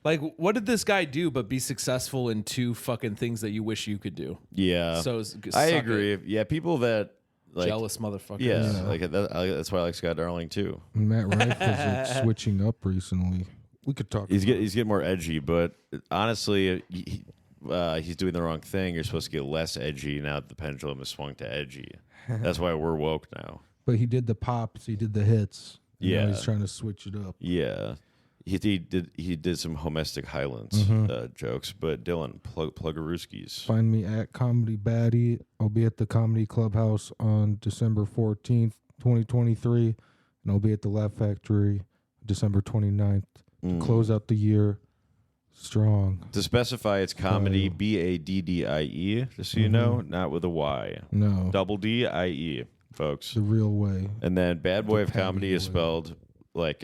Like, what did this guy do but be successful in two fucking things that you wish you could do? Yeah, So I suck agree. it. Yeah, people that like Jealous motherfuckers. Yeah, like that's why I like Scott Darling too. And Matt Rife was like switching up recently. We could talk. He's about getting more edgy, but honestly, he's doing the wrong thing. You're supposed to get less edgy now that the pendulum has swung to edgy. That's why we're woke now. But he did the pops. He did the hits. And now Yeah. he's trying to switch it up. Yeah, he did some Homestic Highlands jokes. But Dylan, plug-a-rooskies. Find me at Comedy Baddie. I'll be at the Comedy Clubhouse on December 14th, 2023. And I'll be at the Laugh Factory December 29th to close out the year strong. To specify, it's comedy BADDIE, just so you know, not with a Y. No, Double DIE, folks. the real way. And then Bad Boy of Patty Comedy is way. spelled like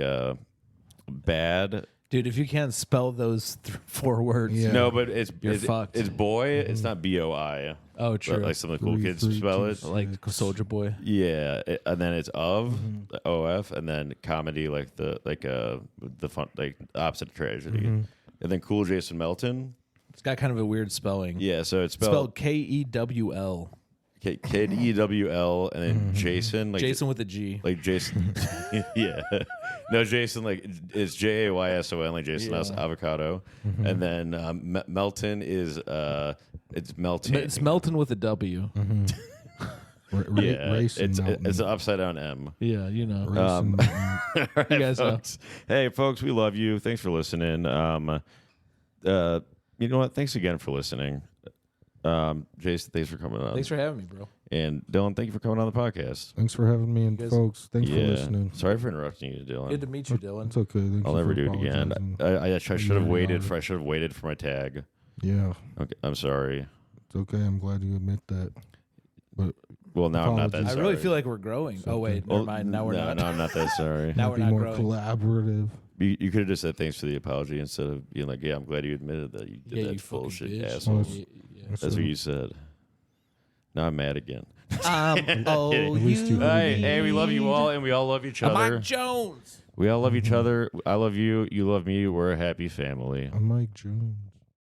bad. Dude, if you can't spell those 4 words. Yeah. No, but it's fucked. It's boy. It's not BOI. Oh, true. Like some of the cool kids 3, spell 2, it. Like Soldier Boy. Yeah, and then it's of the OF, and then comedy like the fun like opposite of tragedy, and then Cool Jason Melton. It's got kind of a weird spelling. Yeah, so it's Spelled Kewl. KEWL, and then Jason like Jason with a G. like Jason. Yeah, no Jason like it's JAYSON like Jason Yeah. House Avocado, and then Melton is it's Melton. It's Melton with a W. Racing it's an upside down M. Yeah, you know. Racing All right, You guys know. folks. Hey, folks, we love you. Thanks for listening. You know what? Thanks again for listening. Jason, thanks for coming on. Thanks for having me, bro. And Dylan, thank you for coming on the podcast. Thanks for having me, and folks, thanks for listening. Sorry for interrupting you, Dylan. Good to meet you, Dylan. It's okay. Thanks I'll never do it again. I should have waited for. I should have waited for my tag. Yeah. Okay, I'm sorry. It's okay. I'm glad you admit that. But well, now I'm not that I sorry. really feel like we're growing. Oh wait, never mind. Now we're not. No, I'm not that sorry. Now we're be not more growing. collaborative. You could have just said thanks for the apology instead of being like, yeah, I'm glad you admitted that you did Yeah, that you fucking bullshit, bitch. asshole. Yeah. That's what you said. Now I'm mad again. Oh, you. Hey, we love you all, and we all love each other. Mike Jones. We all love each other. I love you. You love me. We're a happy family. I'm Mike Jones.